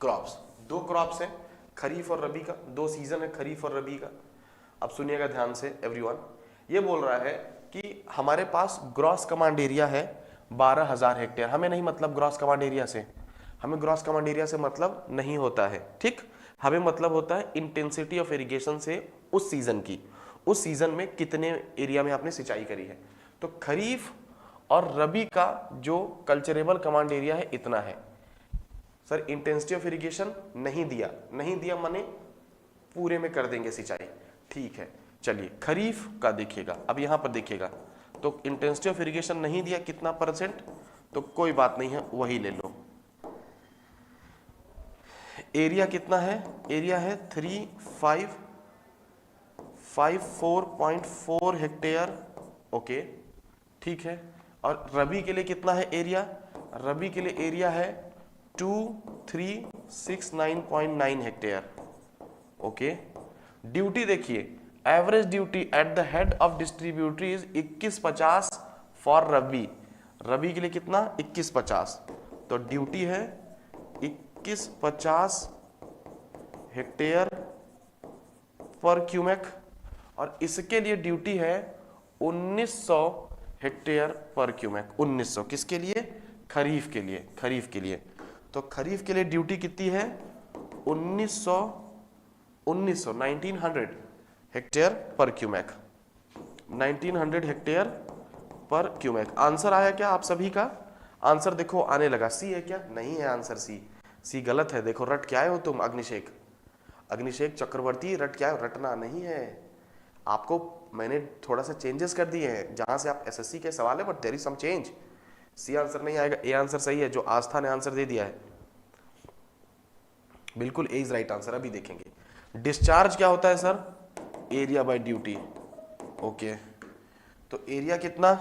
क्रॉप्स, दो क्रॉप्स हैं, खरीफ और रबी का, दो सीजन है खरीफ और रबी का। अब सुनिएगा ध्यान से एवरीवन, ये बोल रहा है कि हमारे पास ग्रॉस कमांड एरिया है 12,000 हेक्टेयर। हमें नहीं मतलब ग्रॉस कमांड एरिया से, हमें ग्रॉस कमांड एरिया से मतलब नहीं होता है। ठीक, हमें मतलब होता है इंटेंसिटी ऑफ इरिगेशन से उस सीजन की, उस सीजन में कितने एरिया में आपने सिंचाई करी है। तो खरीफ और रबी का जो कल्चरेबल कमांड एरिया है इतना है। सर इंटेंसिटी ऑफ इरिगेशन नहीं दिया माने पूरे में कर देंगे सिंचाई। ठीक है, चलिए खरीफ का देखिएगा। अब यहां पर देखिएगा तो इंटेंसिटी ऑफ इरिगेशन नहीं दिया, कितना परसेंट, तो कोई बात नहीं है, वही ले लो। एरिया कितना है, एरिया है 3554.4 हेक्टेयर। ओके ठीक है, और रबी के लिए कितना है एरिया, रबी के लिए एरिया है 2369.9 हेक्टेयर। ओके, ड्यूटी देखिए, average duty at the head of distributary is 2150 for rabi. Rabi के लिए कितना, 2150, तो ड्यूटी है 2150 हेक्टेयर पर क्यूमेक। और इसके लिए ड्यूटी है 1900 हेक्टेयर पर क्यूमेक। 1900 किसके लिए? खरीफ के लिए। खरीफ के लिए तो खरीफ के लिए ड्यूटी कितनी है? 1900 हेक्टेयर पर क्यूमेक। 1900 हेक्टेयर पर क्यूमेक। आंसर आया क्या आप सभी का? आंसर देखो आने लगा। सी है क्या? नहीं है आंसर सी। सी गलत है। देखो रट क्या है हो तुम? अग्निशेख, अग्निशेख चक्रवर्ती रट क्या है? रटना नहीं है। आपको मैंने थोड़ा सा चेंजेस कर दिए हैं जहां से आप एसएससी के सवाल है, but there is some change. C answer नहीं आएगा। ए आंसर सही है जो आस्था ने आंसर दे दिया है। बिल्कुल ए इज राइट आंसर। अभी देखेंगे डिस्चार्ज क्या होता है sir? Area by duty. Okay तो एरिया कितना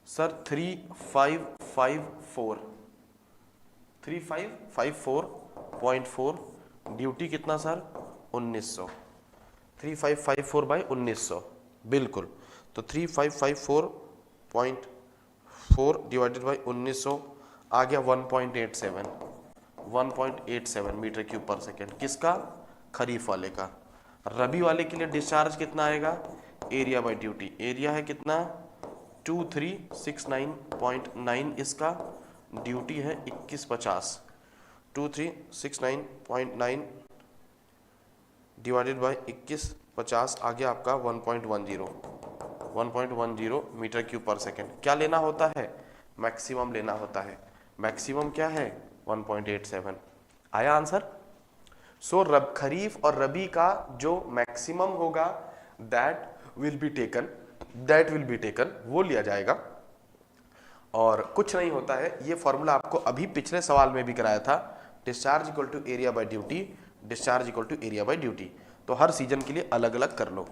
सर? 3554 3554.4। ड्यूटी कितना सर? 1900। 3554 बाई 1900 बिल्कुल। तो 3554.4 डिवाइडेड बाई 1900 आ गया 1.87 मीटर क्यूब पर सेकेंड। किसका? खरीफ वाले का। रबी वाले के लिए डिस्चार्ज कितना आएगा? Area by duty. एरिया है कितना? 2369.9 इसका। ड्यूटी है 2150। 2369.9 डिवाइडेड बाय 2150 आ गया आपका 1.10 मीटर क्यूब पर सेकेंड। क्या लेना होता है? मैक्सिमम लेना होता है। मैक्सिमम क्या है? 1.87। आया आंसर? सो खरीफ और रबी का जो मैक्सिमम होगा दैट विल बी टेकन, वो लिया जाएगा। और कुछ नहीं होता है। ये फॉर्मूला आपको अभी पिछले सवाल में भी कराया था। Discharge equal to area by duty, discharge equal to area by duty. तो हर सीजन के लिए अलग अलग कर लो।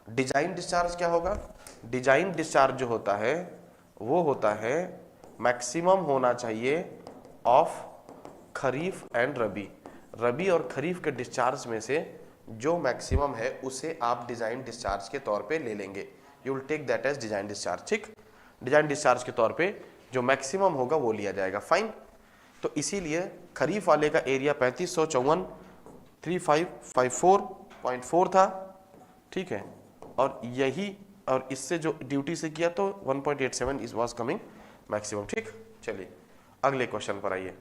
डिजाइन डिस्चार्ज क्या होगा? डिजाइन डिस्चार्ज जो होता है वो होता है मैक्सिमम होना चाहिए ऑफ खरीफ एंड रबी। रबी और खरीफ के डिस्चार्ज में से जो मैक्सिमम है उसे आप डिजाइन डिस्चार्ज के तौर पे ले लेंगे। You will take that as design discharge. ठीक, डिजाइन डिस्चार्ज के तौर पे जो मैक्सिमम होगा वो लिया जाएगा। फाइन। तो इसीलिए खरीफ वाले का एरिया 3554 3554.4 था। ठीक है, और यही और इससे जो ड्यूटी से किया तो 1.87 इज वाज कमिंग मैक्सिमम। ठीक, चलिए अगले क्वेश्चन पर आइए।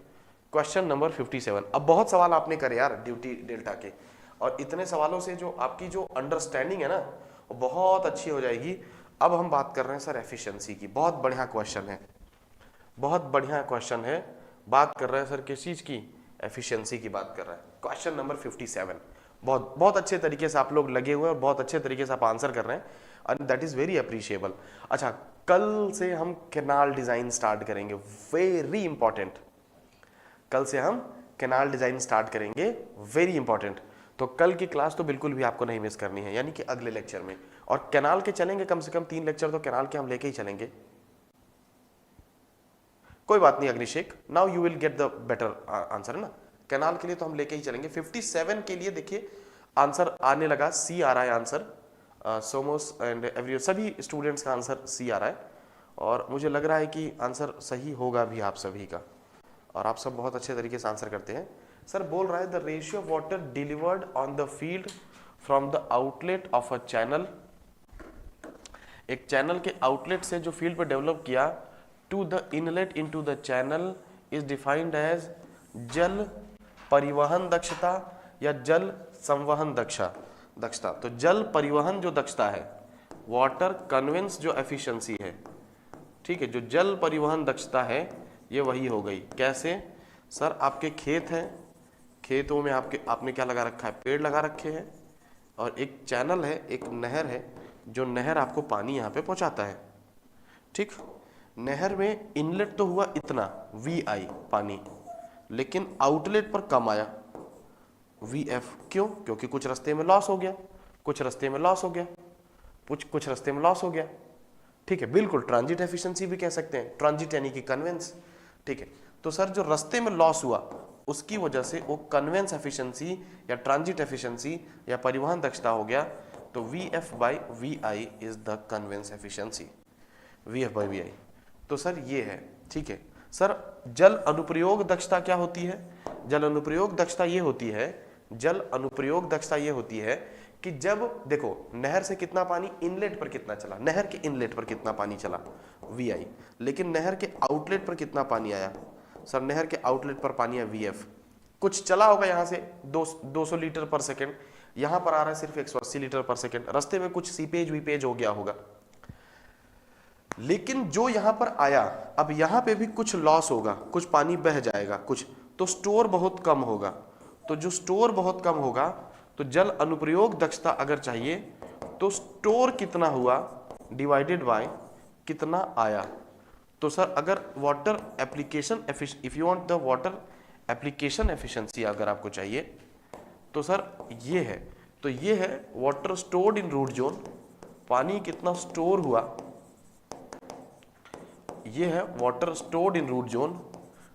Question number 57। अब बहुत सवाल आपने करे यार ड्यूटी डेल्टा के, और इतने सवालों से जो आपकी जो अंडरस्टैंडिंग है ना वो बहुत अच्छी हो जाएगी। अब हम बात कर रहे हैं सर एफिशिएंसी की। बहुत बढ़िया क्वेश्चन है, बहुत बढ़िया क्वेश्चन है। बात कर रहे हैं सर किस चीज की? एफिशिएंसी की बात कर रहे हैं। Question number 57। बहुत बहुत अच्छे तरीके से आप लोग लगे हुए हैं और बहुत अच्छे तरीके से आप आंसर कर रहे हैं, and that is very appreciable. अच्छा, कल से हम कैनाल डिजाइन स्टार्ट करेंगे। Very important. कल से हम कैनाल डिजाइन स्टार्ट करेंगे। Very important. तो कल की क्लास तो बिल्कुल भी आपको नहीं मिस करनी है, यानी कि अगले लेक्चर में। और कैनाल के चलेंगे कम से कम 3 लेक्चर तो कैनाल के हम लेके ही चलेंगे। कोई बात नहीं Agnishekh, now you will get the better answer, है ना। कैनाल के लिए तो हम लेके ही चलेंगे। 57 के लिए देखिए आंसर आने लगा। सी आ रहा है आंसर। सोमोस एंड एवरी सभी स्टूडेंट्स का आंसर सी आ रहा है, और मुझे लग रहा है कि आंसर सही होगा भी आप सभी का, और आप सब बहुत अच्छे तरीके से आंसर करते हैं। सर बोल रहा है the ratio of water delivered on the field from the outlet of a channel. एक चैनल के आउटलेट से जो फील्ड पर डेवलप किया to the inlet into the channel is defined as जल परिवहन दक्षता या जल संवहन दक्षता। तो जल परिवहन जो दक्षता है, वाटर कन्वेंस जो एफिशिएंसी है, ठीक है, जो जल परिवहन दक्षता है ये वही हो गई। कैसे सर? आपके खेत हैं, खेतों में आपने क्या लगा रखा है? पेड़ लगा रखे हैं, और एक चैनल है, एक नहर है, जो नहर आपको पानी यहाँ पे पहुँचाता है। ठीक, नहर में इनलेट तो हुआ इतना VI पानी, लेकिन आउटलेट पर कम आया VF। क्यों? क्योंकि कुछ रास्ते में लॉस हो गया, कुछ रास्ते में लॉस हो गया, कुछ रास्ते में लॉस हो गया। ठीक है, बिल्कुल ट्रांजिट एफिशिएंसी भी कह सकते हैं, ट्रांजिट यानी कि कन्वेंस। ठीक है, तो सर जो रास्ते में लॉस हुआ उसकी वजह से वो कन्वेंस एफिशिएंसी या ट्रांजिट एफिशिएंसी या परिवहन दक्षता हो गया। तो VF by VI is the conveyance efficiency. VF by VI। तो सर ये है। ठीक है सर, जल अनुप्रयोग दक्षता क्या होती है? जल अनुप्रयोग दक्षता ये होती है, जल अनुप्रयोग दक्षता ये होती है कि जब देखो नहर से कितना पानी इनलेट पर कितना चला, नहर के इनलेट पर कितना पानी चला VI, लेकिन नहर के आउटलेट पर कितना पानी आया सर, नहर के आउटलेट पर पानी है VF। कुछ चला होगा यहाँ से 200 लीटर पर सेकेंड, यहाँ पर आ रहा है सिर्फ 180 लीटर पर सेकेंड, रास्ते में कुछ सीपेज वीपेज हो गया होगा, लेकिन जो यहाँ पर आया अब यहाँ पे भी कुछ लॉस होगा, कुछ पानी बह जाएगा कुछ, तो स्टोर बहुत कम होगा। तो जो स्टोर बहुत कम होगा तो जल अनुप्रयोग दक्षता अगर चाहिए तो स्टोर कितना हुआ डिवाइडेड बाय कितना आया। तो सर अगर water application if you want the water application efficiency अगर आपको चाहिए तो सर ये है, तो ये है water stored in root zone, पानी कितना स्टोर हुआ, ये है water stored in root zone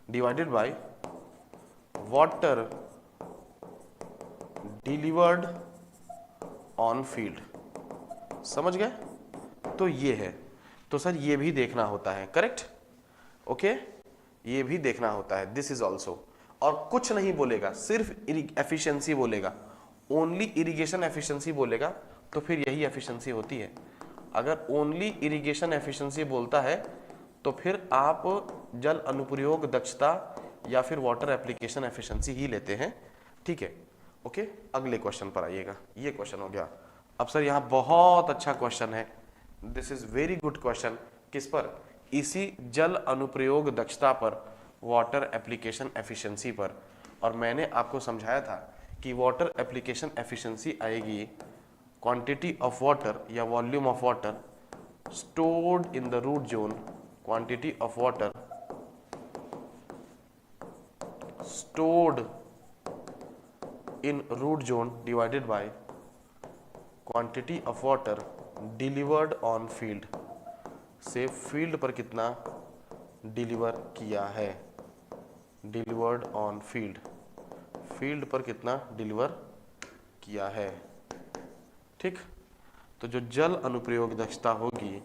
divided by water delivered on field. समझ गए? तो ये है, तो सर ये भी देखना होता है, करेक्ट, ओके, ये भी देखना होता है, दिस इज ऑल्सो। और कुछ नहीं बोलेगा, सिर्फ एफिशिएंसी बोलेगा, ओनली इरिगेशन एफिशिएंसी बोलेगा तो फिर यही एफिशिएंसी होती है। अगर ओनली इरिगेशन एफिशिएंसी बोलता है तो फिर आप जल अनुप्रयोग दक्षता या फिर वाटर एप्लीकेशन एफिशिएंसी ही लेते हैं, ठीक है, ओके। अगले क्वेश्चन पर आइएगा, ये क्वेश्चन हो गया। अब सर यहाँ बहुत अच्छा क्वेश्चन है, this is very good question, किस पर, इसी जल अनुप्रयोग दक्षता पर, वाटर एप्लीकेशन एफिशिएंसी पर। और मैंने आपको समझाया था कि वाटर एप्लीकेशन एफिशिएंसी आएगी क्वांटिटी ऑफ वाटर या volume of water stored in the root zone, quantity of water stored in root zone divided by quantity of water delivered on field, से फील्ड पर कितना डिलीवर किया है, delivered on field, field पर कितना deliver किया है, ठीक। तो जो जल अनुप्रयोग दक्षता होगी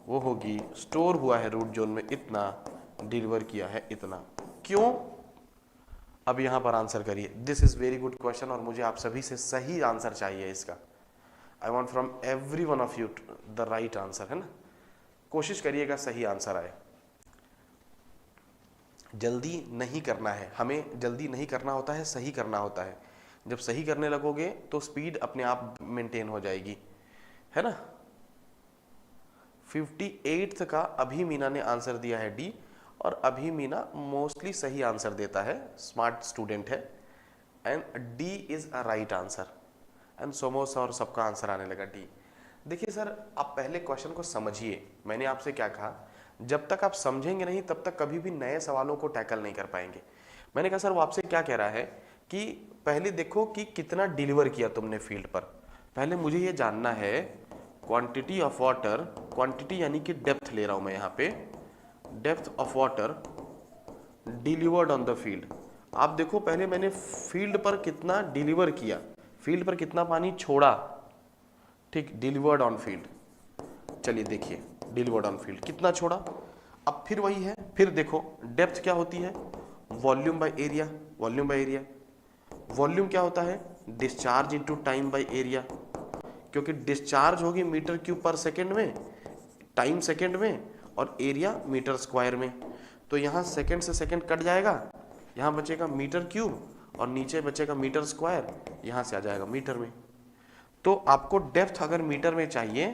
वो होगी स्टोर हुआ है रूट जोन में इतना, डिलीवर किया है इतना। क्यों? अब यहां पर आंसर करिए, this is very good question और मुझे आप सभी से सही आंसर चाहिए इसका। I want from every one of you the right answer, है ना, कोशिश करिएगा सही आंसर आए। जल्दी नहीं करना है, हमें जल्दी नहीं करना होता है, सही करना होता है। जब सही करने लगोगे तो स्पीड अपने आप मेंटेन हो जाएगी, है ना। 58th का अभी मीना ने आंसर दिया है डी, और अभी मीना मोस्टली सही आंसर देता है, स्मार्ट स्टूडेंट है, and D is a right answer. And samosa और सबका आंसर आने लगा डी। देखिए सर, आप पहले क्वेश्चन को समझिए, मैंने आपसे क्या कहा, जब तक आप समझेंगे नहीं तब तक कभी भी नए सवालों को टैकल नहीं कर पाएंगे। मैंने कहा सर वो आपसे क्या कह रहा है कि पहले देखो कि कितना डिलीवर किया तुमने फील्ड पर, पहले मुझे ये जानना है क्वांटिटी ऑफ वाटर, क्वांटिटी यानी कि डेप्थ ले रहा हूं मैं यहाँ पे, depth of water delivered on the field. आप देखो पहले मैंने फील्ड पर कितना डिलीवर किया, फील्ड पर कितना पानी छोड़ा, ठीक, डिलीवर्ड ऑन फील्ड। चलिए देखिए डिलीवर्ड ऑन फील्ड कितना छोड़ा। अब फिर वही है, फिर देखो डेप्थ क्या होती है, volume by area, volume by area. Volume क्या होता है, discharge into time by area, क्योंकि डिस्चार्ज होगी मीटर क्यूब पर सेकेंड में, टाइम सेकेंड में, और एरिया मीटर स्क्वायर में। तो यहाँ सेकेंड से सेकेंड कट जाएगा, यहाँ बचेगा मीटर क्यूब और नीचे बचेगा मीटर स्क्वायर, यहाँ से आ जाएगा मीटर में। तो आपको डेप्थ अगर मीटर में चाहिए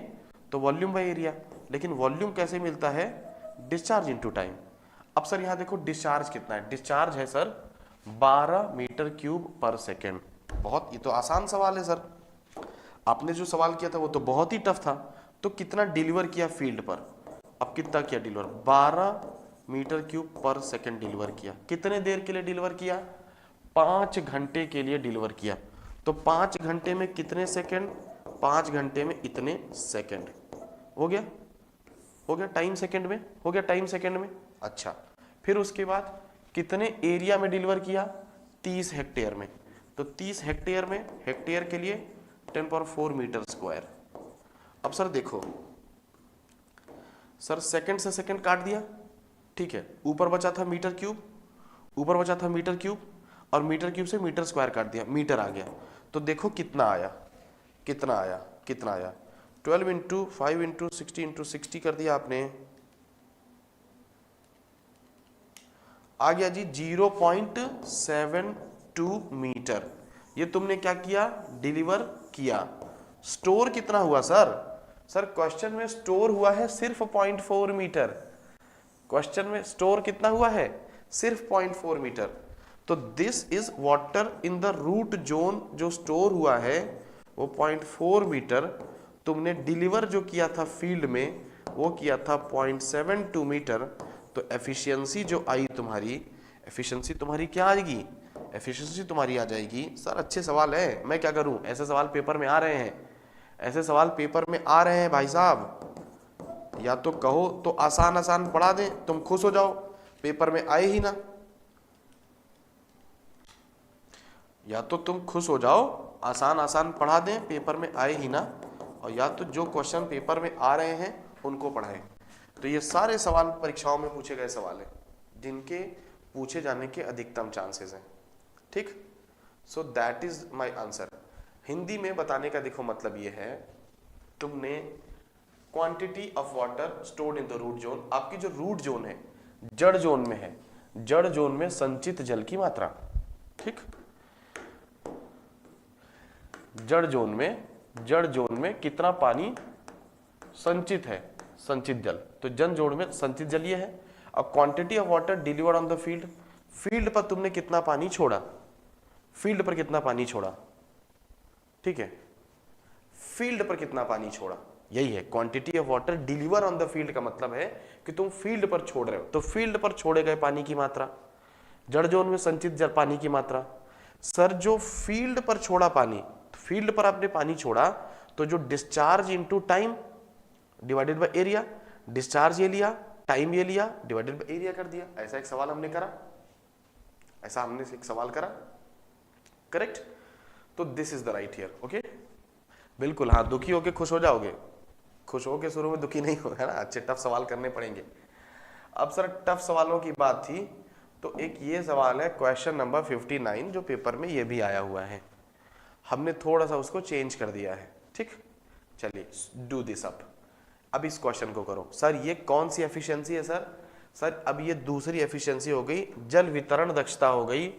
तो वॉल्यूम बाय एरिया, लेकिन वॉल्यूम कैसे मिलता है, डिस्चार्ज इनटू टाइम। अब सर यहाँ देखो डिस्चार्ज कितना है, डिस्चार्ज है सर 12 मीटर क्यूब पर सेकेंड। बहुत, ये तो आसान सवाल है सर, आपने जो सवाल किया था वो तो बहुत ही टफ था। तो कितना डिलीवर किया फील्ड पर, अब कितना किया डिलीवर, 12 मीटर क्यूब पर सेकेंड डिलीवर किया। कितने देर के लिए डिलीवर किया, 5 घंटे के लिए डिलीवर किया। तो 5 घंटे में कितने सेकेंड, 5 घंटे में इतने सेकेंड, हो गया, हो गया टाइम सेकेंड में, हो गया टाइम सेकेंड में। अच्छा, फिर उसके बाद कितने एरिया में डिलीवर किया, 30 हेक्टेयर में। तो 30 हेक्टेयर में, हेक्टेयर के लिए 10⁴ मीटर स्क्वायर। अब सर देखो सर, सेकंड से सेकंड काट दिया, ठीक है, ऊपर बचा था मीटर क्यूब, ऊपर बचा था मीटर क्यूब, और मीटर क्यूब से मीटर स्क्वायर काट दिया, मीटर आ गया। तो देखो कितना आया, कितना आया, कितना आया, 12 इंटू 5 इंटू 60 इंटू 60 कर दिया आपने, आ गया जी 0.72 मीटर। ये तुमने क्या किया, डिलीवर किया। स्टोर कितना हुआ सर? सर क्वेश्चन में स्टोर हुआ है सिर्फ 0.4 मीटर। क्वेश्चन में स्टोर कितना हुआ है, सिर्फ 0.4 मीटर। तो this is water in the root zone, जो स्टोर हुआ है वो 0.4 मीटर। तुमने डिलीवर जो किया था फील्ड में वो किया था 0.72 मीटर। तो एफिशिएंसी जो आई तुम्हारी, एफिशिएंसी तुम्हारी क्या आएगी, एफिशिएंसी तुम्हारी आ जाएगी। सर अच्छे सवाल है, मैं क्या करूं, ऐसे सवाल पेपर में आ रहे हैं, ऐसे सवाल पेपर में आ रहे हैं भाई साहब। या तो कहो तो आसान आसान पढ़ा दें, तुम खुश हो जाओ, पेपर में आए ही ना। या तो तुम खुश हो जाओ, आसान आसान पढ़ा दें, पेपर में आए ही ना, और या तो जो क्वेश्चन पेपर में आ रहे हैं उनको पढ़ाएं। तो ये सारे सवाल परीक्षाओं में पूछे गए सवाल हैं जिनके पूछे जाने के अधिकतम चांसेस हैं। ठीक, so that is my answer. Hindi में बताने का देखो मतलब ये है, तुमने quantity of water stored in the root zone, आपकी जो रूट जोन है जड़ जोन में है, जड़ जोन में संचित जल की मात्रा। ठीक, जड़ जोन में कितना पानी संचित है, संचित जल, तो जन जोन में संचित जल ये है। अब quantity of water delivered on the field, field पर तुमने कितना पानी छोड़ा, फील्ड पर कितना पानी छोड़ा, ठीक है, फील्ड पर कितना पानी छोड़ा, यही है quantity of water deliver on the field. का मतलब है कि तुम फील्ड पर छोड़ रहे हो, तो फील्ड पर छोड़े गए पानी की मात्रा, जड़ जोन में संचित जल पानी की मात्रा। सर जो फील्ड पर छोड़ा पानी, फील्ड पर आपने पानी छोड़ा, तो जो discharge into time divided by area, discharge ये लिया, टाइम ये लिया, डिवाइडेड बाय एरिया कर दिया। ऐसा एक सवाल हमने करा, ऐसा हमने एक सवाल करा, करेक्ट। तो this is the right here, okay, बिल्कुल। हाँ, दुखी होके खुश हो जाओगे, खुश होके शुरू में दुखी नहीं हो, है ना, अच्छे टफ सवाल करने पड़ेंगे। अब सर टफ सवालों की बात थी, तो एक ये सवाल है क्वेश्चन नंबर 59 जो पेपर में ये भी आया हुआ है, हमने थोड़ा सा उसको चेंज कर दिया है। ठीक, चलिए डू दिस अप। अब इस क्वेश्चन को करो। सर ये कौन सी एफिशिएंसी है सर? सर अब ये दूसरी एफिशिएंसी हो गई, जल वितरण दक्षता हो गई,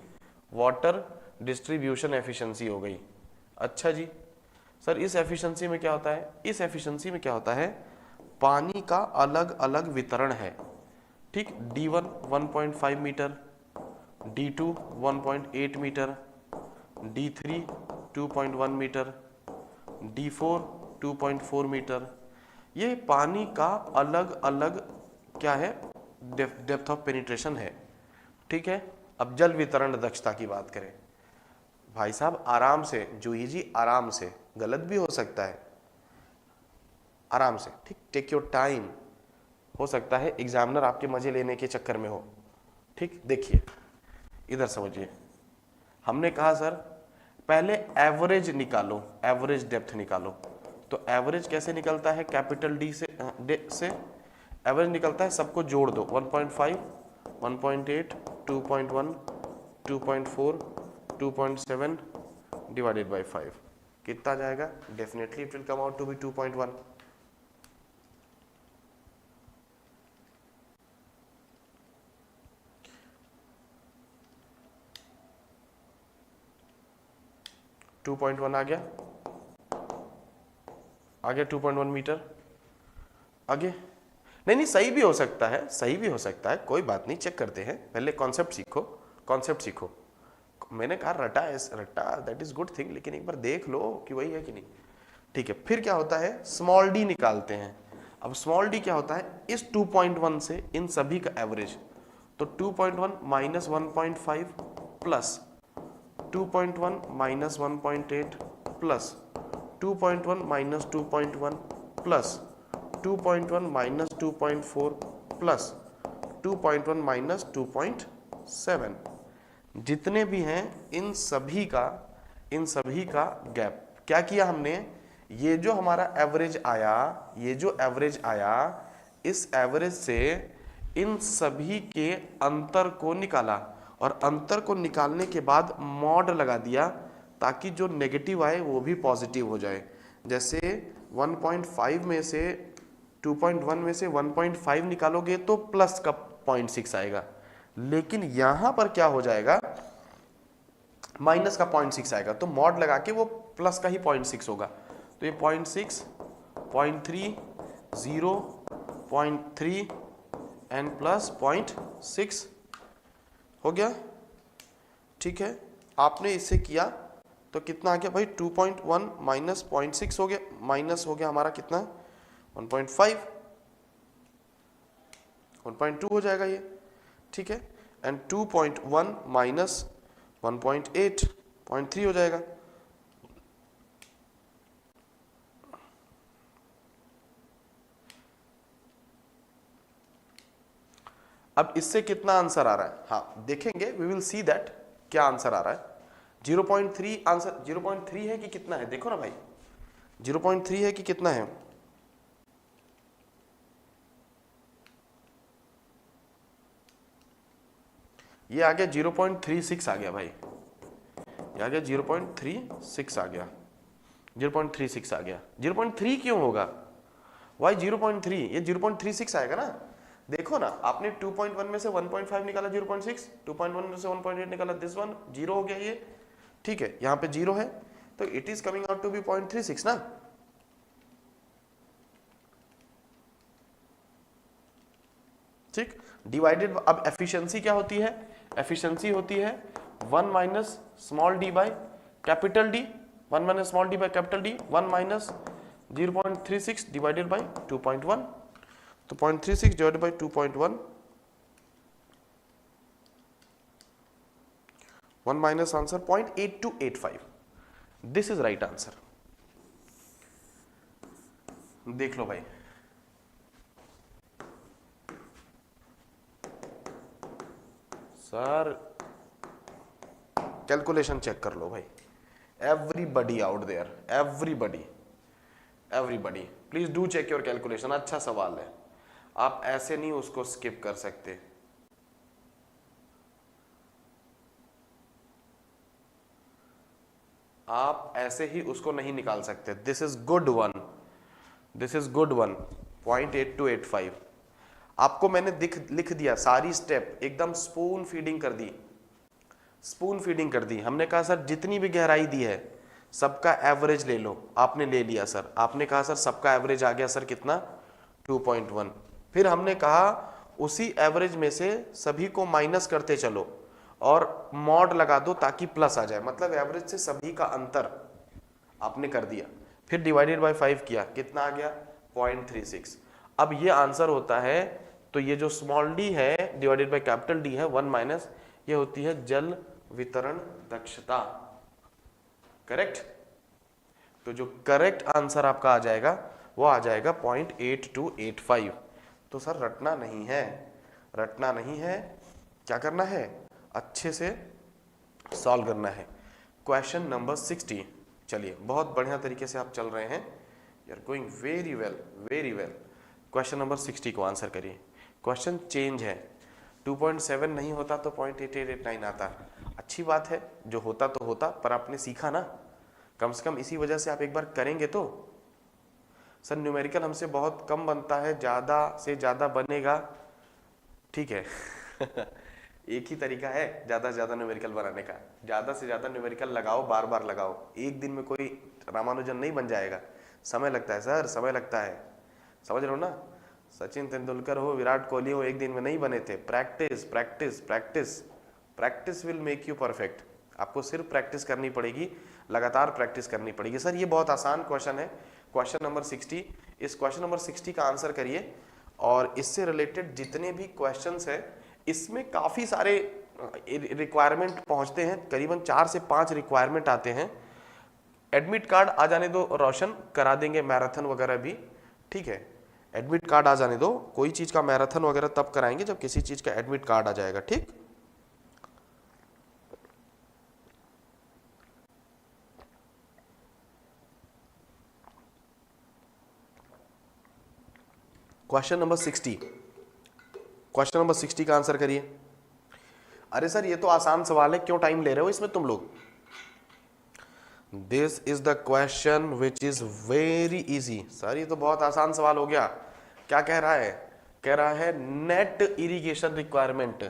वाटर डिस्ट्रीब्यूशन एफिशिएंसी हो गई। अच्छा जी, सर इस एफिशिएंसी में क्या होता है, इस एफिशिएंसी में क्या होता है, पानी का अलग अलग वितरण है। ठीक, D1 1.5 metre, D2 1.8 metre, D3 2.1 metre, D4 2.4 metre. ये पानी का अलग अलग क्या है, डेप्थ ऑफ पेनिट्रेशन है। ठीक है, अब जल वितरण दक्षता की बात करें, भाई साहब आराम से, जूही जी आराम से, गलत भी हो सकता है, आराम से, ठीक, टेक योर टाइम। हो सकता है एग्जामिनर आपके मजे लेने के चक्कर में हो। ठीक, देखिए इधर समझिए, हमने कहा सर पहले एवरेज निकालो, एवरेज डेप्थ निकालो। तो एवरेज कैसे निकलता है, कैपिटल डी से एवरेज निकलता है, सबको जोड़ दो, 1.5 1.8 2.1 2.4 2.7 डिवाइडेड बाय 5, कितना जाएगा, definitely it will come out to be 2.1। आ गया, आ गया 2.1 मीटर। आगे नहीं, सही भी हो सकता है, सही भी हो सकता है, कोई बात नहीं, चेक करते हैं, पहले कॉन्सेप्ट सीखो, कॉन्सेप्ट सीखो। मैंने कहा रटा रटा, दैट इज गुड थिंग, लेकिन एक बार देख लो कि वही है कि नहीं। ठीक है, फिर क्या होता है, स्मॉल डी निकालते हैं। अब स्मॉल डी क्या होता है, इस 2.1 से इन सभी का एवरेज, तो 2.1 minus 1.5 plus 2.1 minus 1.8 plus 2.1 minus 2.1 plus 2.1 minus 2.4 plus 2.1 minus 2.7, जितने भी हैं इन सभी का गैप क्या किया हमने, ये जो हमारा एवरेज आया, ये जो एवरेज आया, इस एवरेज से इन सभी के अंतर को निकाला, और अंतर को निकालने के बाद मॉड लगा दिया ताकि जो नेगेटिव आए वो भी पॉजिटिव हो जाए। जैसे 1.5 में से 2.1 में से 1.5 निकालोगे तो प्लस का 0.6 आएगा, लेकिन यहां पर क्या हो जाएगा, माइनस का 0.6 आएगा, तो मॉड लगा के वो प्लस का ही 0.6 होगा। तो ये 0.6, 0.3, 0, 0.3 एंड प्लस 0.6 हो गया। ठीक है, आपने इसे किया तो कितना आ गया भाई, 2.1 माइनस 0.6 हो गया, माइनस हो गया हमारा कितना 1.5, 1.2 हो जाएगा ये। ठीक है, एंड 2.1 माइनस 1.8 0.3 हो जाएगा। अब इससे कितना आंसर आ रहा है, हाँ देखेंगे, वी विल सी दैट क्या आंसर आ रहा है। 0.3 आंसर 0.3 है कि कितना है, देखो ना भाई 0.3 है कि कितना है, ये आ गया 0.36 आ गया भाई, ये आ गया 0.36 आ गया, 0.36 आ गया। 0.3 क्यों होगा, वाई 0.3, ये 0.36 आएगा ना। देखो ना, आपने 2.1 में से 1.5 निकाला 0.6, 2.1 में से 1.8 निकाला, दिस वन 0 हो गया ये। ठीक है, यहाँ पे 0 है तो it is coming out to be 0.36 ना। ठीक, डिवाइडेड, अब एफिशिएंसी क्या होती है, एफिशिएंसी होती है 1 minus small D by capital D, 1 minus small D by capital D, 1 minus 0.36 divided by 2.1, तो 0.36 divided by 2.1, 1 minus answer 0.8285, this is right answer. देख लो भाई, सर कैलकुलेशन चेक कर लो भाई, everybody out there, everybody please do check your calculation. अच्छा सवाल है, आप ऐसे नहीं उसको स्किप कर सकते। आप ऐसे ही उसको नहीं निकाल सकते। This is good one, this is good one, 0.8285। आपको मैंने लिख दिया सारी स्टेप, एकदम स्पून फीडिंग कर दी, स्पून फीडिंग कर दी। हमने कहा सर जितनी भी गहराई दी है सबका एवरेज ले लो, आपने ले लिया सर। आपने कहा सर सबका एवरेज आ गया सर कितना 2.1। फिर हमने कहा उसी एवरेज में से सभी को माइनस करते चलो और मॉड लगा दो ताकि प्लस आ जाए, मतलब एवरेज से सभी का अंतर आपने कर दिया। फिर डिवाइडेड बाय 5 किया, कितना आ गया 0.36। अब ये आंसर होता है, तो ये जो स्मॉल डी है डिवाइडेड बाय कैपिटल डी है 1 माइनस, ये होती है जल वितरण दक्षता, करेक्ट। तो जो करेक्ट आंसर आपका आ जाएगा वो आ जाएगा 0.8285। तो सर रटना नहीं है, रटना नहीं है, क्या करना है, अच्छे से सॉल्व करना है। क्वेश्चन नंबर 60, चलिए बहुत बढ़िया तरीके से आप चल रहे हैं, you are going very well, very well. Question number 60 को आंसर करिए। क्वेश्चन चेंज है, 2.7 नहीं होता तो 0.8889 आता। अच्छी बात है, जो होता तो होता, पर आपने सीखा ना, कम से कम इसी वजह से आप एक बार करेंगे तो। सर न्यूमेरिकल हमसे बहुत कम बनता है, ज़्यादा से ज़्यादा बनेगा, ठीक है एक ही तरीका है ज़्यादा से ज़्यादा न्यूमेरिकल बनाने का, ज़्यादा से ज़्यादा न्यूमेरिकल लगाओ, बार बार लगाओ। एक दिन में कोई रामानुजन नहीं बन जाएगा, समय लगता है सर, समय लगता है, समझ रहे हो ना। सचिन तेंदुलकर हो, विराट कोहली हो, एक दिन में नहीं बने थे। Practice practice practice, practice will make you perfect. आपको सिर्फ प्रैक्टिस करनी पड़ेगी, लगातार प्रैक्टिस करनी पड़ेगी। सर ये बहुत आसान क्वेश्चन है, क्वेश्चन नंबर 60। इस क्वेश्चन नंबर 60 का आंसर करिए, और इससे रिलेटेड जितने भी क्वेश्चंस है इसमें काफ़ी सारे रिक्वायरमेंट पहुंचते हैं, करीबन 4 से 5 रिक्वायरमेंट आते हैं। एडमिट कार्ड आ जाने दो, रोशन करा देंगे मैराथन वगैरह भी, ठीक है। एडमिट कार्ड आ जाने दो, कोई चीज़ का मैराथन वगैरह तब कराएंगे जब किसी चीज़ का एडमिट कार्ड आ जाएगा, ठीक। क्वेश्चन नंबर 60, क्वेश्चन नंबर 60 का आंसर करिए। अरे सर ये तो आसान सवाल है, क्यों टाइम ले रहे हो इसमें तुम लोग। This is the question which is very easy. Sir ये तो बहुत आसान सवाल हो गया। क्या कह रहा है? कह रहा है net irrigation requirement.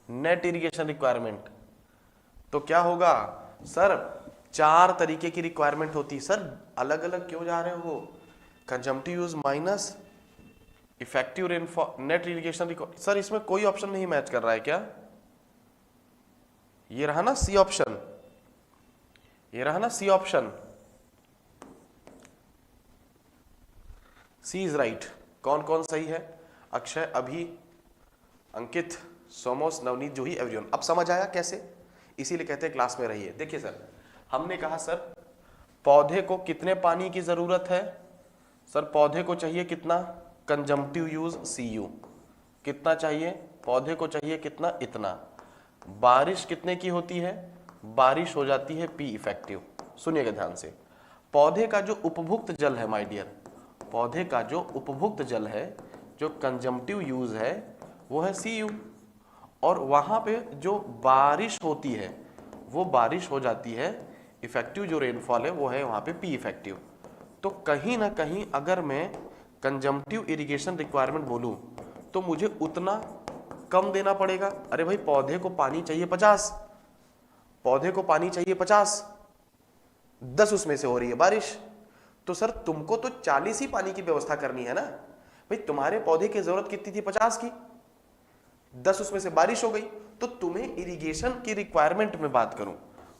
Net irrigation requirement तो क्या होगा सर? 4 तरीके की रिक्वायरमेंट होती। सर अलग अलग क्यों जा रहे हो? Consumptive use minus effective rainfall, net irrigation requirement. Sir इसमें कोई ऑप्शन नहीं मैच कर रहा है क्या? ये रहा ना सी ऑप्शन, ये रहा ना C option. C is right. कौन कौन सही है? अक्षय, अभी, अंकित, सोमोस, नवनीत, जूही, एवरीवन। अब समझ आया कैसे? इसीलिए कहते हैं क्लास में रहिए। देखिए सर, हमने कहा सर पौधे को कितने पानी की जरूरत है? सर पौधे को चाहिए कितना? कंजम्पटिव यूज CU कितना चाहिए? पौधे को चाहिए कितना? इतना। बारिश कितने की होती है? बारिश हो जाती है P इफेक्टिव। सुनिएगा ध्यान से, पौधे का जो उपभुक्त जल है माय डियर, पौधे का जो उपभुक्त जल है, जो कंजम्पटिव यूज है, वो है CU। और वहां पे जो बारिश होती है वो बारिश हो जाती है, इफेक्टिव जो रेनफॉल है वो है वहां पे P इफेक्टिव। तो कहीं ना कहीं अगर मैं कंजम्पटिव इरिगेशन रिक्वायरमेंट बोलूं तो मुझे उतना कम देना पड़ेगा। अरे भाई पौधे को पानी चाहिए 50, पौधे को पानी चाहिए 50, 10 उसमें से हो रही है बारिश, तो सर तुमको तो 40 ही पानी की व्यवस्था करनी है ना भाई। तुम्हारे पौधे की जरूरत कितनी थी? 50 की, 10 उसमें से बारिश हो गई। तो तुम्हें इरिगेशन की रिक्वायरमेंट में बात करूं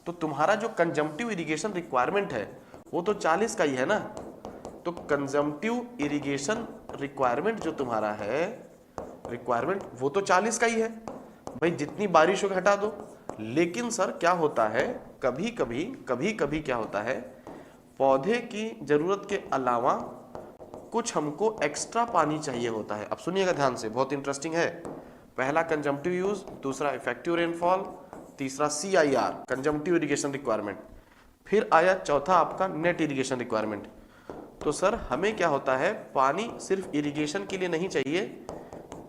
तो तुम्हारा जो कंजम्पटिव इरिगेशन रिक्वायरमेंट है वो तो 40 का ही है ना। तो कंजम्पटिव इरिगेशन रिक्वायरमेंट जो तुम्हारा है, रिक्वायरमेंट वो तो 40 का ही है भाई, जितनी बारिश हो हटा दो। लेकिन सर क्या होता है, कभी कभी क्या होता है, पौधे की जरूरत के अलावा कुछ हमको एक्स्ट्रा पानी चाहिए होता है। अब सुनिएगा ध्यान से, बहुत इंटरेस्टिंग है। पहला कंजम्पटिव यूज, दूसरा इफेक्टिव रेनफॉल, तीसरा CIR कंजम्पटिव इरिगेशन रिक्वायरमेंट, फिर आया चौथा आपका नेट इरिगेशन रिक्वायरमेंट। तो सर हमें क्या होता है, पानी सिर्फ इरिगेशन के लिए नहीं चाहिए,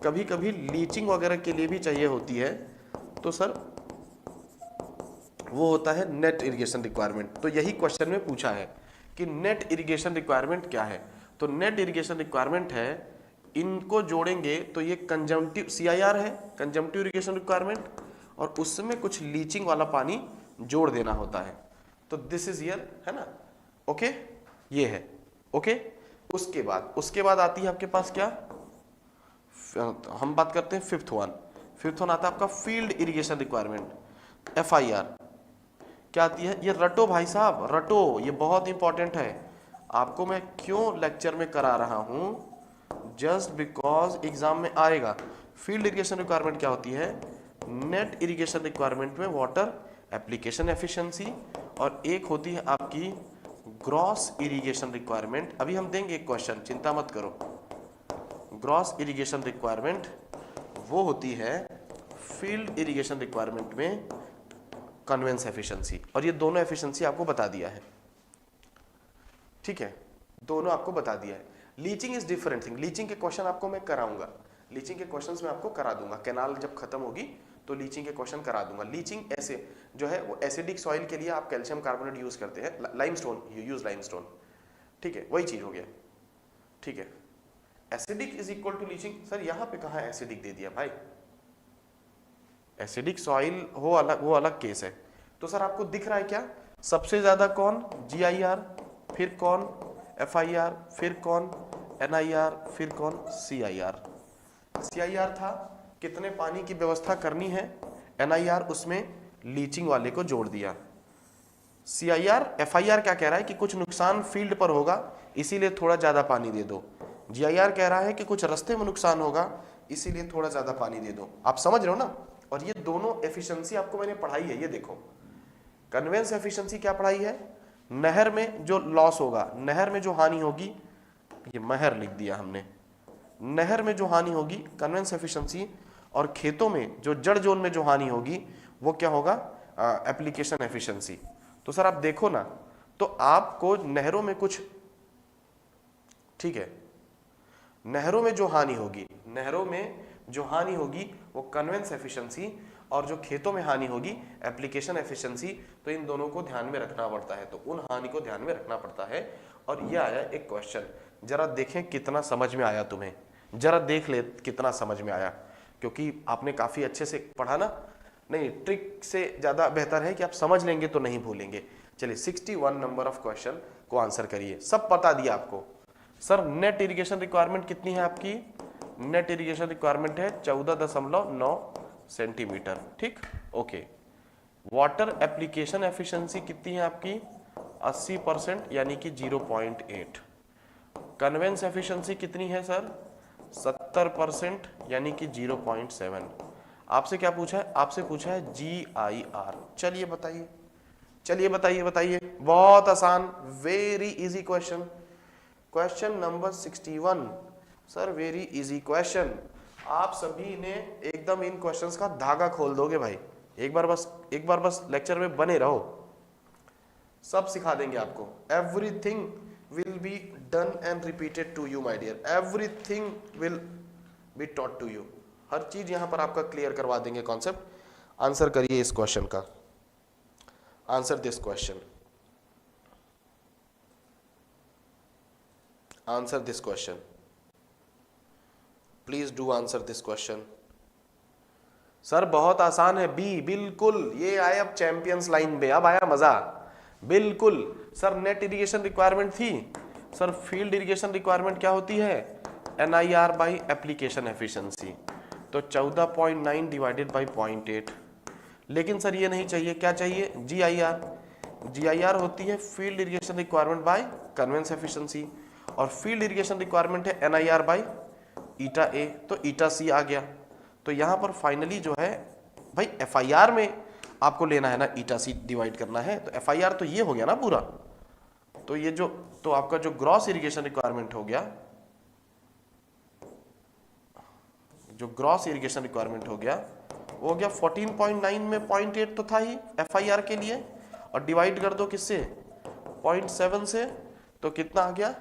कभी कभी लीचिंग वगैरह के लिए भी चाहिए होती है। तो सर वो होता है नेट इरिगेशन रिक्वायरमेंट। तो यही क्वेश्चन में पूछा है कि नेट इरिगेशन रिक्वायरमेंट क्या है। तो नेट इरिगेशन रिक्वायरमेंट है, इनको जोड़ेंगे तो ये कंजम्पटिव CIR है, कंजम्पटिव इरिगेशन रिक्वायरमेंट, और उसमें कुछ लीचिंग वाला पानी जोड़ देना होता है। तो दिस इज ईयर है ना, ओके ये है ओके। उसके बाद आती है आपके पास क्या, हम बात करते हैं फिफ्थ वन आता है आपका फील्ड इरिगेशन रिक्वायरमेंट, FIR। क्या आती है ये? रटो भाई साहब, रटो, ये बहुत इंपॉर्टेंट है। आपको मैं क्यों लेक्चर में करा रहा हूं, जस्ट बिकॉज एग्जाम में आएगा। फील्ड इरिगेशन रिक्वायरमेंट क्या होती है? नेट इरिगेशन रिक्वायरमेंट में वाटर एप्लीकेशन एफिशिएंसी, और एक होती है आपकी ग्रॉस इरिगेशन रिक्वायरमेंट। अभी हम देंगे एक क्वेश्चन, चिंता मत करो। ग्रॉस इरिगेशन रिक्वायरमेंट वो होती है फील्ड इरिगेशन रिक्वायरमेंट में कन्वेंस एफिशिएंसी, और ये दोनों एफिशिएंसी आपको बता दिया है, ठीक है, दोनों आपको बता दिया है। Leaching is different thing, leaching के क्वेश्चन आपको मैं कराऊंगा, लीचिंग के क्वेश्चंस मैं आपको करा दूंगा। कैनाल जब खत्म होगी तो लीचिंग के क्वेश्चन करा दूंगा। लीचिंग ऐसे जो है वो एसिडिक सॉइल के लिए आप कैल्शियम कार्बोनेट यूज करते हैं, लाइमस्टोन, यू यूज लाइमस्टोन, ठीक है, वही चीज हो गया, ठीक है। Acidic is equal to leaching. सर यहाँ पे कहाँ एसिडिक दे दिया भाई, एसिडिक सॉइल हो अलग, वो अलग केस है। तो सर आपको दिख रहा है क्या, सबसे ज्यादा कौन? GIR, फिर कौन? FIR, फिर कौन? NIR, फिर कौन? CIR। CIR था कितने पानी की व्यवस्था करनी है, NIR उसमें लीचिंग वाले को जोड़ दिया। CIR FIR क्या कह रहा है कि कुछ नुकसान फील्ड पर होगा इसीलिए थोड़ा ज्यादा पानी दे दो। GIR कह रहा है कि कुछ रास्ते में नुकसान होगा इसीलिए थोड़ा ज्यादा पानी दे दो। आप समझ रहे हो ना। और ये दोनों एफिशिएंसी आपको मैंने पढ़ाई है, ये देखो। कन्वेंस एफिशिएंसी क्या पढ़ाई है? नहर में जो लॉस होगा, नहर में जो हानि होगी, ये महर लिख दिया हमने, नहर में जो हानि होगी कन्वेंस एफिशिएंसी, और खेतों में जो जड़ जोन में जो हानि होगी वो क्या होगा? Application efficiency. तो सर आप देखो ना, तो आपको नहरों में कुछ, ठीक है, नहरों में जो हानि होगी, नहरों में जो हानि होगी वो कन्वेंस एफिशिएंसी, और जो खेतों में हानि होगी एप्लीकेशन एफिशिएंसी, तो इन दोनों को ध्यान में रखना पड़ता है, तो उन हानि को ध्यान में रखना पड़ता है। और ये आया एक क्वेश्चन, जरा देखें कितना समझ में आया तुम्हें, जरा देख ले कितना समझ में आया, क्योंकि आपने काफी अच्छे से पढ़ा ना। नहीं, ट्रिक से ज्यादा बेहतर है कि आप समझ लेंगे तो नहीं भूलेंगे। चलिए 61 नंबर ऑफ क्वेश्चन को आंसर करिए। सब बता दिया आपको। सर नेट इरिगेशन रिक्वायरमेंट कितनी है आपकी? नेट इरिगेशन रिक्वायरमेंट है 14.9 सेंटीमीटर। ठीक, ओके। वाटर एप्लीकेशन एफिशिएंसी कितनी है आपकी? 80% यानी कि 0.8। कन्वेंस एफिशिएंसी कितनी है सर? 70% यानी कि 0.7। आपसे क्या पूछा है? आपसे पूछा है GIR। चलिए बताइए, चलिए बताइए बताइए। बहुत आसान, very easy question. Question number 61 sir, very easy question. आप सभी ने एकदम इन क्वेश्चंस का धागा खोल दोगे भाई। एक बार बस लेक्चर में बने रहो, सब सिखा देंगे आपको। Everything will be done and repeated to you my dear, everything will be taught to you. हर चीज यहां पर आपका क्लियर करवा देंगे कॉन्सेप्ट। आंसर करिए इस क्वेश्चन का। Answer this question, answer this question, please do answer this question. Sir बहुत आसान है, बी, बिल्कुल। ये आए अब चैंपियंस लाइन पे, अब आया मजा, बिल्कुल। सर नेट इरिगेशन रिक्वायरमेंट थी, सर फील्ड इरिगेशन रिक्वायरमेंट क्या होती है? NIR बाई एप्लीकेशन एफिशिएंसी, तो 14.9 डिवाइडेड बाई 0.8। लेकिन सर ये नहीं चाहिए, क्या चाहिए? GIR। GIR होती है field irrigation requirement by conveyance efficiency, और फील्ड इरिगेशन रिक्वायरमेंट है NIR बाय ईटा A, तो ईटा C आ गया। तो यहां पर फाइनली जो है भाई FIR में आपको लेना है ना, ईटा C डिवाइड करना है, तो FIR तो ये हो गया ना पूरा। तो ये जो, तो आपका जो ग्रॉस इरिगेशन रिक्वायरमेंट हो गया, जो ग्रॉस इरिगेशन रिक्वायरमेंट हो गया वो हो गया 14.9 में 0.8 तो था ही FIR के लिए, और डिवाइड कर दो किससे? 0.7 से, तो कितना आ गया?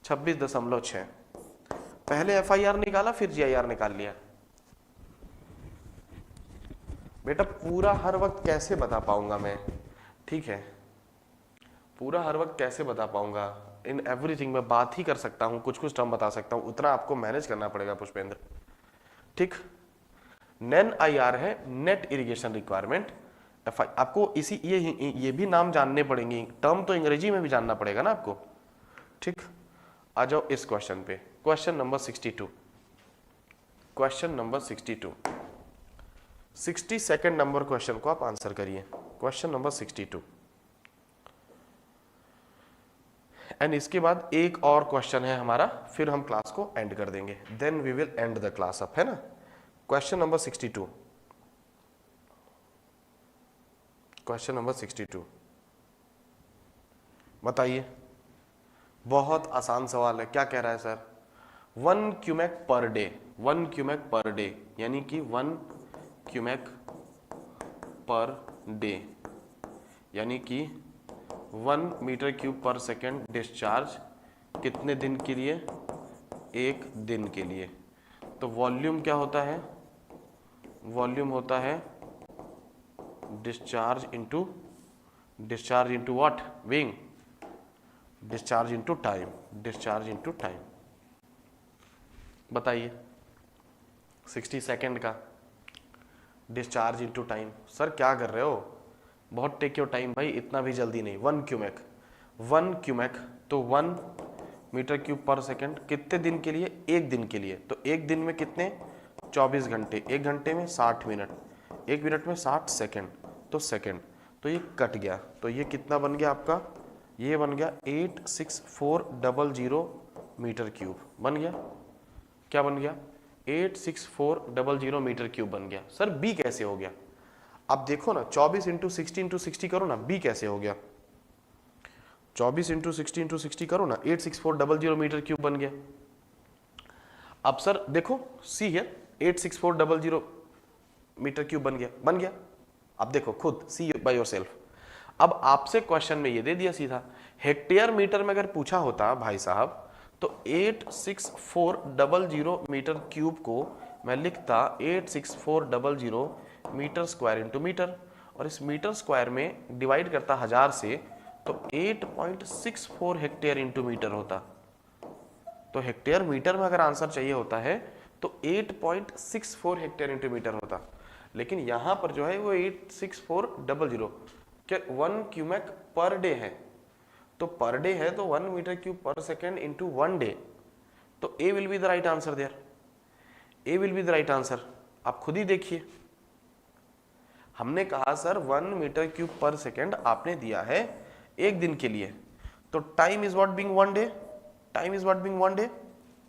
26.6। पहले FIR निकाला फिर GIR निकाल लिया। बेटा पूरा हर वक्त कैसे बता पाऊंगा मैं, ठीक है, पूरा हर वक्त कैसे बता पाऊंगा? इन एवरीथिंग में बात ही कर सकता हूं, कुछ कुछ टर्म बता सकता हूं, उतना आपको मैनेज करना पड़ेगा पुष्पेंद्र। ठीक, नेन IR है नेट इरिगेशन रिक्वायरमेंट। आपको इसी ये भी नाम जानने पड़ेंगे, टर्म तो अंग्रेजी में भी जानना पड़ेगा ना आपको। ठीक, आ जाओ इस क्वेश्चन पे, question number 62। Question number 62, 62 number question को आप आंसर करिए। क्वेश्चन नंबर 62, एंड इसके बाद एक और क्वेश्चन है हमारा, फिर हम क्लास को एंड कर देंगे, then we will end the class up, है ना। क्वेश्चन नंबर 62, क्वेश्चन नंबर 62 बताइए। बहुत आसान सवाल है। क्या कह रहा है sir? 1 cumec per day, 1 cumec per day यानी कि 1 क्यूमेक पर डे यानी कि 1 मीटर क्यूब पर सेकेंड डिस्चार्ज कितने दिन के लिए? 1 दिन के लिए। तो वॉल्यूम क्या होता है? वॉल्यूम होता है discharge into what? Wing. Discharge into time, discharge into time. बताइए 60 सेकेंड का डिस्चार्ज इंटू टाइम। सर क्या कर रहे हो? बहुत टेक योर टाइम भाई, इतना भी जल्दी नहीं। 1 क्यूमेक, 1 क्यूमेक तो 1 मीटर क्यूब पर सेकेंड कितने दिन के लिए? 1 दिन के लिए। तो 1 दिन में कितने? 24 घंटे। 1 घंटे में 60 मिनट, 1 मिनट में 60 सेकेंड, तो सेकेंड। तो ये कट गया, तो ये कितना बन गया आपका? ये बन गया 86400 मीटर क्यूब बन गया। क्या बन गया? 86400 मीटर क्यूब बन गया। सर बी कैसे हो गया? अब देखो ना, 24 इंटू 60 करो ना, बी कैसे हो गया? 24 इंटू 60 करो ना, 86400 मीटर क्यूब बन गया। अब सर देखो सी है, 86400 मीटर क्यूब बन गया। अब देखो खुद सी बाय योरसेल्फ। अब आपसे क्वेश्चन में ये दे दिया सीधा, हेक्टेयर मीटर में अगर पूछा होता भाई साहब तो 86400 मीटर क्यूब को मैं लिखता 86400 मीटर स्क्वायर इंटू मीटर, और इस मीटर स्क्वायर में डिवाइड करता 1000 से तो 8.64 हेक्टेयर इंटू मीटर होता। तो हेक्टेयर मीटर में अगर आंसर चाहिए होता है तो 8.64 हेक्टेयर इंटू मीटर होता, लेकिन यहां पर जो है वो 86400, क्या 1 क्यूमेक पर डे है, तो पर डे है तो 1 मीटर क्यूब पर सेकेंड इंटू 1 डे, तो A will be the right answer there, A will be the right answer. आप खुद ही देखिए, हमने कहा सर 1 मीटर क्यूब पर सेकेंड आपने दिया है एक दिन के लिए, तो time is what being 1 day, time is what being 1 day,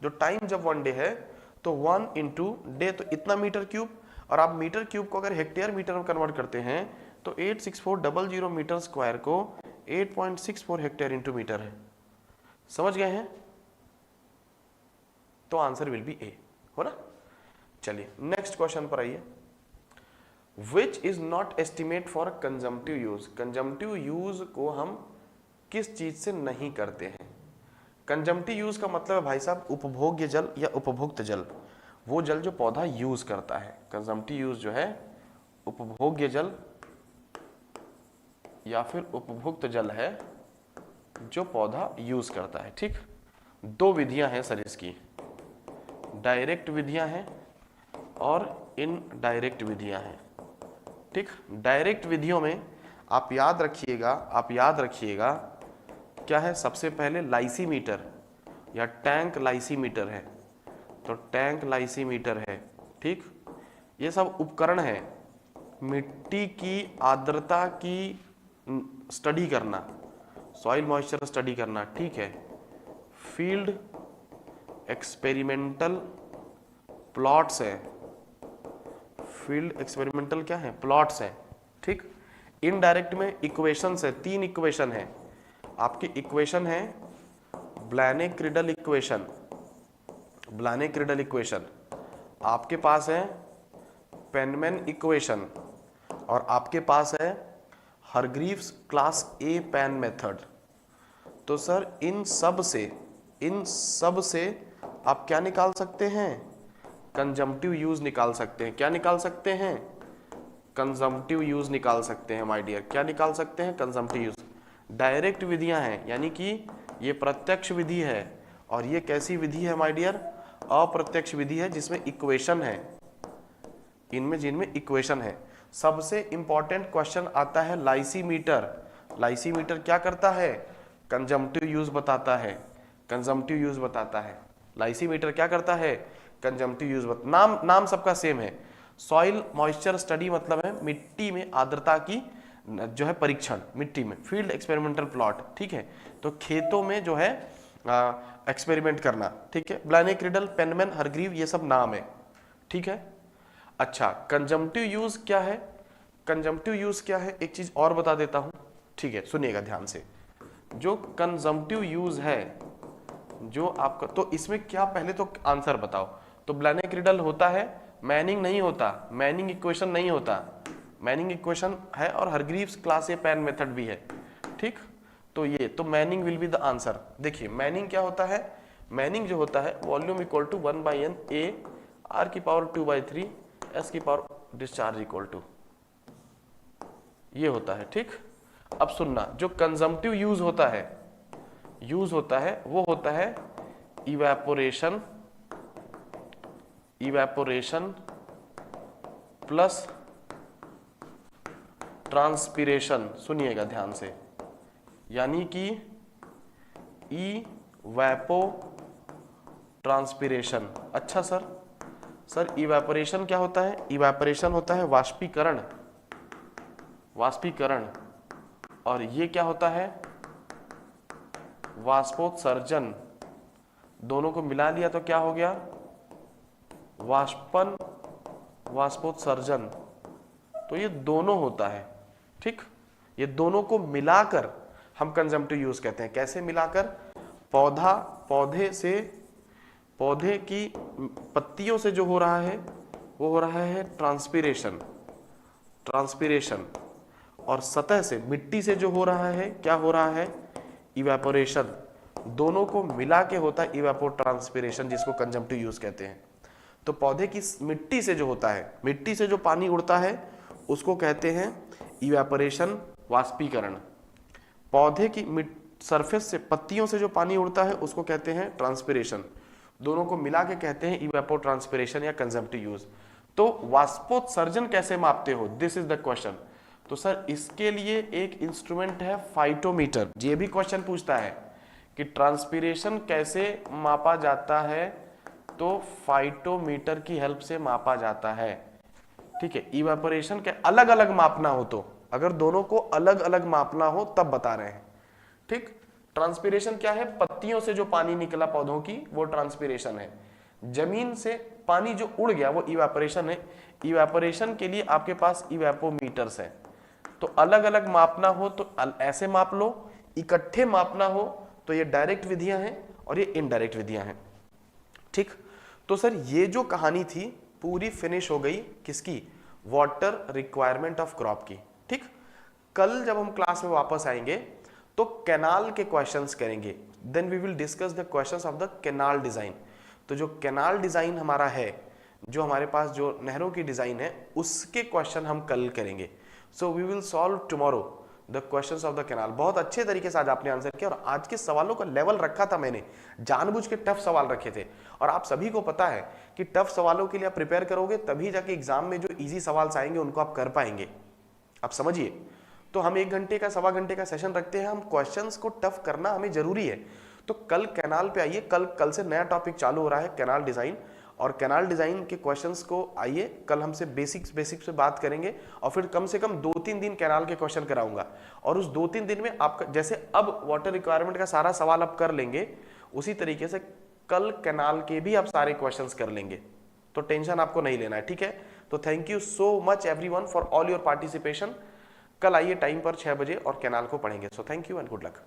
जो टाइम जब 1 डे है तो 1 इंटू डे तो इतना मीटर क्यूब, और आप मीटर क्यूब को अगर हेक्टेयर मीटर में कन्वर्ट करते हैं तो 86400 मीटर स्क्वायर को 8.64 हेक्टेयर इंटू मीटर है। समझ गए हैं? तो आंसर विल बी ए, हो ना। चलिए नेक्स्ट क्वेश्चन पर आइए। Which is not estimate for consumptive use, consumptive use को हम किस चीज से नहीं करते हैं। कंजम्पटिव यूज का मतलब है भाई साहब उपभोग्य जल या उपभुक्त जल, वो जल जो पौधा यूज करता है। कंजम्पटिव यूज जो है उपभोग्य जल या फिर उपभुक्त जल है जो पौधा यूज करता है। ठीक, दो विधियां हैं सर इसकी, डायरेक्ट विधियां हैं और इनडायरेक्ट विधियां हैं। ठीक, डायरेक्ट विधियों में आप याद रखिएगा क्या है, सबसे पहले लाइसीमीटर या टैंक लाइसीमीटर है, तो टैंक लाइसीमीटर है। ठीक, ये सब उपकरण है मिट्टी की आर्द्रता की स्टडी करना, सॉइल मॉइस्चर स्टडी करना। ठीक है, फील्ड एक्सपेरिमेंटल प्लॉट्स है, फील्ड एक्सपेरिमेंटल क्या है, प्लॉट्स है। ठीक, इनडायरेक्ट में इक्वेशंस है, 3 इक्वेशन है आपकी। इक्वेशन है ब्लाने-क्रिडल इक्वेशन, ब्लाने-क्रिडल इक्वेशन, आपके पास है पेनमैन इक्वेशन, और आपके पास है Hargreaves class A pan method. तो सर इन सब से आप क्या निकाल सकते हैं, कंजम्पटिव यूज निकाल सकते हैं। क्या निकाल सकते हैं, कंजम्पटिव यूज निकाल सकते हैं माय डियर। क्या निकाल सकते हैं, कंजम्पटिव यूज। डायरेक्ट विधियां हैं, यानी कि ये प्रत्यक्ष विधि है, और ये कैसी विधि है माय डियर, अप्रत्यक्ष विधि है जिसमें इक्वेशन है, जिनमें इक्वेशन है। सबसे इंपॉर्टेंट क्वेश्चन आता है लाइसीमीटर। लाइसीमीटर क्या करता है, कंजम्पटिव यूज बताता है, कंजम्पटिव यूज बताता है। लाइसीमीटर क्या करता है, कंजम्पटिव यूज नाम सबका सेम है। सॉइल मॉइस्चर स्टडी मतलब है मिट्टी में आर्द्रता की जो है परीक्षण, मिट्टी में फील्ड एक्सपेरिमेंटल प्लॉट। ठीक है, तो खेतों में जो है एक्सपेरिमेंट करना। ठीक है, ब्लाने-क्रिडल, पेनमैन, हरग्रीव, ये सब नाम है। ठीक है, अच्छा कंजम्पटिव यूज क्या है, कंजम्पटिव यूज क्या है, एक चीज और बता देता हूं। ठीक है, सुनिएगा ध्यान से। जो कंजम्पटिव यूज है जो आपका, तो इसमें क्या, पहले तो आंसर बताओ। तो ब्लाने-क्रिडल होता है, मैनिंग नहीं होता, मैनिंग इक्वेशन नहीं होता, मैनिंग इक्वेशन है, और Hargreaves class A pan method भी है। ठीक, तो ये तो Manning will be the answer. देखिए मैनिंग क्या होता है, मैनिंग जो होता है volume equal to 1/n A r की पावर 2/3 s की पावर डिस्चार्ज इक्वल टू, ये होता है। ठीक, अब सुनना, जो कंजम्पटिव यूज होता है वो होता है इवेपोरेशन प्लस ट्रांसपिरेशन। सुनिएगा ध्यान से, यानी कि इवेपो ट्रांसपिरेशन। अच्छा सर इवेपोरेशन क्या होता है, इवेपोरेशन होता है वाष्पीकरण, और ये क्या होता है, वाष्पोत्सर्जन। दोनों को मिला लिया तो क्या हो गया, वाष्पन, वाष्पोत्सर्जन। तो ये दोनों होता है। ठीक, ये दोनों को मिलाकर हम कंजम्पटिव यूज कहते हैं। कैसे मिलाकर, पौधे की पत्तियों से जो हो रहा है वो हो रहा है ट्रांसपिरेशन, और सतह से मिट्टी से जो हो रहा है क्या हो रहा है, इवेपोरेशन। दोनों को मिला के होता है इवेपोट्रांसपिरेशन, जिसको कंजम्पटिव यूज कहते हैं। तो पौधे की मिट्टी से जो होता है, मिट्टी से जो पानी उड़ता है उसको कहते हैं इवेपोरेशन, वाष्पीकरण। पौधे की सरफेस से, पत्तियों से जो पानी उड़ता है उसको कहते हैं ट्रांसपिरेशन। दोनों को मिला के कहते हैं इवेपोट्रांसपिरेशन या कंजम्पटिव यूज। तो वाष्पोत्सर्जन कैसे मापते हो, दिस इज द क्वेश्चन। तो सर इसके लिए एक इंस्ट्रूमेंट है फाइटोमीटर। ये भी क्वेश्चन पूछता है कि ट्रांसपिरेशन कैसे मापा जाता है, तो फाइटोमीटर की हेल्प से मापा जाता है। ठीक है, इवेपोरेशन के अलग अलग मापना हो तो, अगर दोनों को अलग अलग मापना हो तब बता रहे हैं। ठीक, ट्रांसपिरेशन क्या है, पत्तियों से जो पानी निकला पौधों की वो ट्रांसपिरेशन है। जमीन से पानी जो उड़ गया वो इवेपोरेशन है। इवेपोरेशन के लिए आपके पास इवेपोमीटर्स है। तो अलग अलग मापना हो तो ऐसे माप लो, इकट्ठे मापना हो तो ये डायरेक्ट विधियां हैं और ये इनडायरेक्ट विधियां हैं। ठीक, तो सर ये जो कहानी थी पूरी फिनिश हो गई किसकी, वाटर रिक्वायरमेंट ऑफ क्रॉप की। ठीक, कल जब हम क्लास में वापस आएंगे तो कैनाल के क्वेश्चंस करेंगे। Then we will discuss the questions of the canal design. तो जो कैनाल डिजाइन हमारा है, जो हमारे पास जो नहरों की डिजाइन है, उसके क्वेश्चन हम कल करेंगे। So we will solve tomorrow the questions of the canal. बहुत अच्छे तरीके से आज आपने आंसर किया और आज के सवालों का लेवल रखा था मैंने, जानबूझ के टफ सवाल रखे थे। और आप सभी को पता है कि टफ सवालों के लिए आप प्रिपेयर करोगे तभी जाके एग्जाम में जो इजी सवाल आएंगे उनको आप कर पाएंगे। आप समझिए, तो हम 1 घंटे का, 1.25 घंटे का सेशन रखते हैं, हम क्वेश्चंस को टफ करना हमें जरूरी है। तो कल कैनाल पे आइए, कल से नया टॉपिक चालू हो रहा है कैनाल डिजाइन। और कैनाल डिजाइन के क्वेश्चंस को आइए, कल हमसे बेसिक्स से बात करेंगे और फिर कम से कम 2-3 दिन कैनाल के क्वेश्चन कराऊंगा। और उस 2-3 दिन में आपका जैसे अब वाटर रिक्वायरमेंट का सारा सवाल आप कर लेंगे, उसी तरीके से कल कैनाल के भी आप सारे क्वेश्चंस कर लेंगे। तो टेंशन आपको नहीं लेना है, ठीक है। तो thank you so much everyone for all your participation. कल आइए टाइम पर 6 बजे और कैनाल को पढ़ेंगे। So thank you and good luck.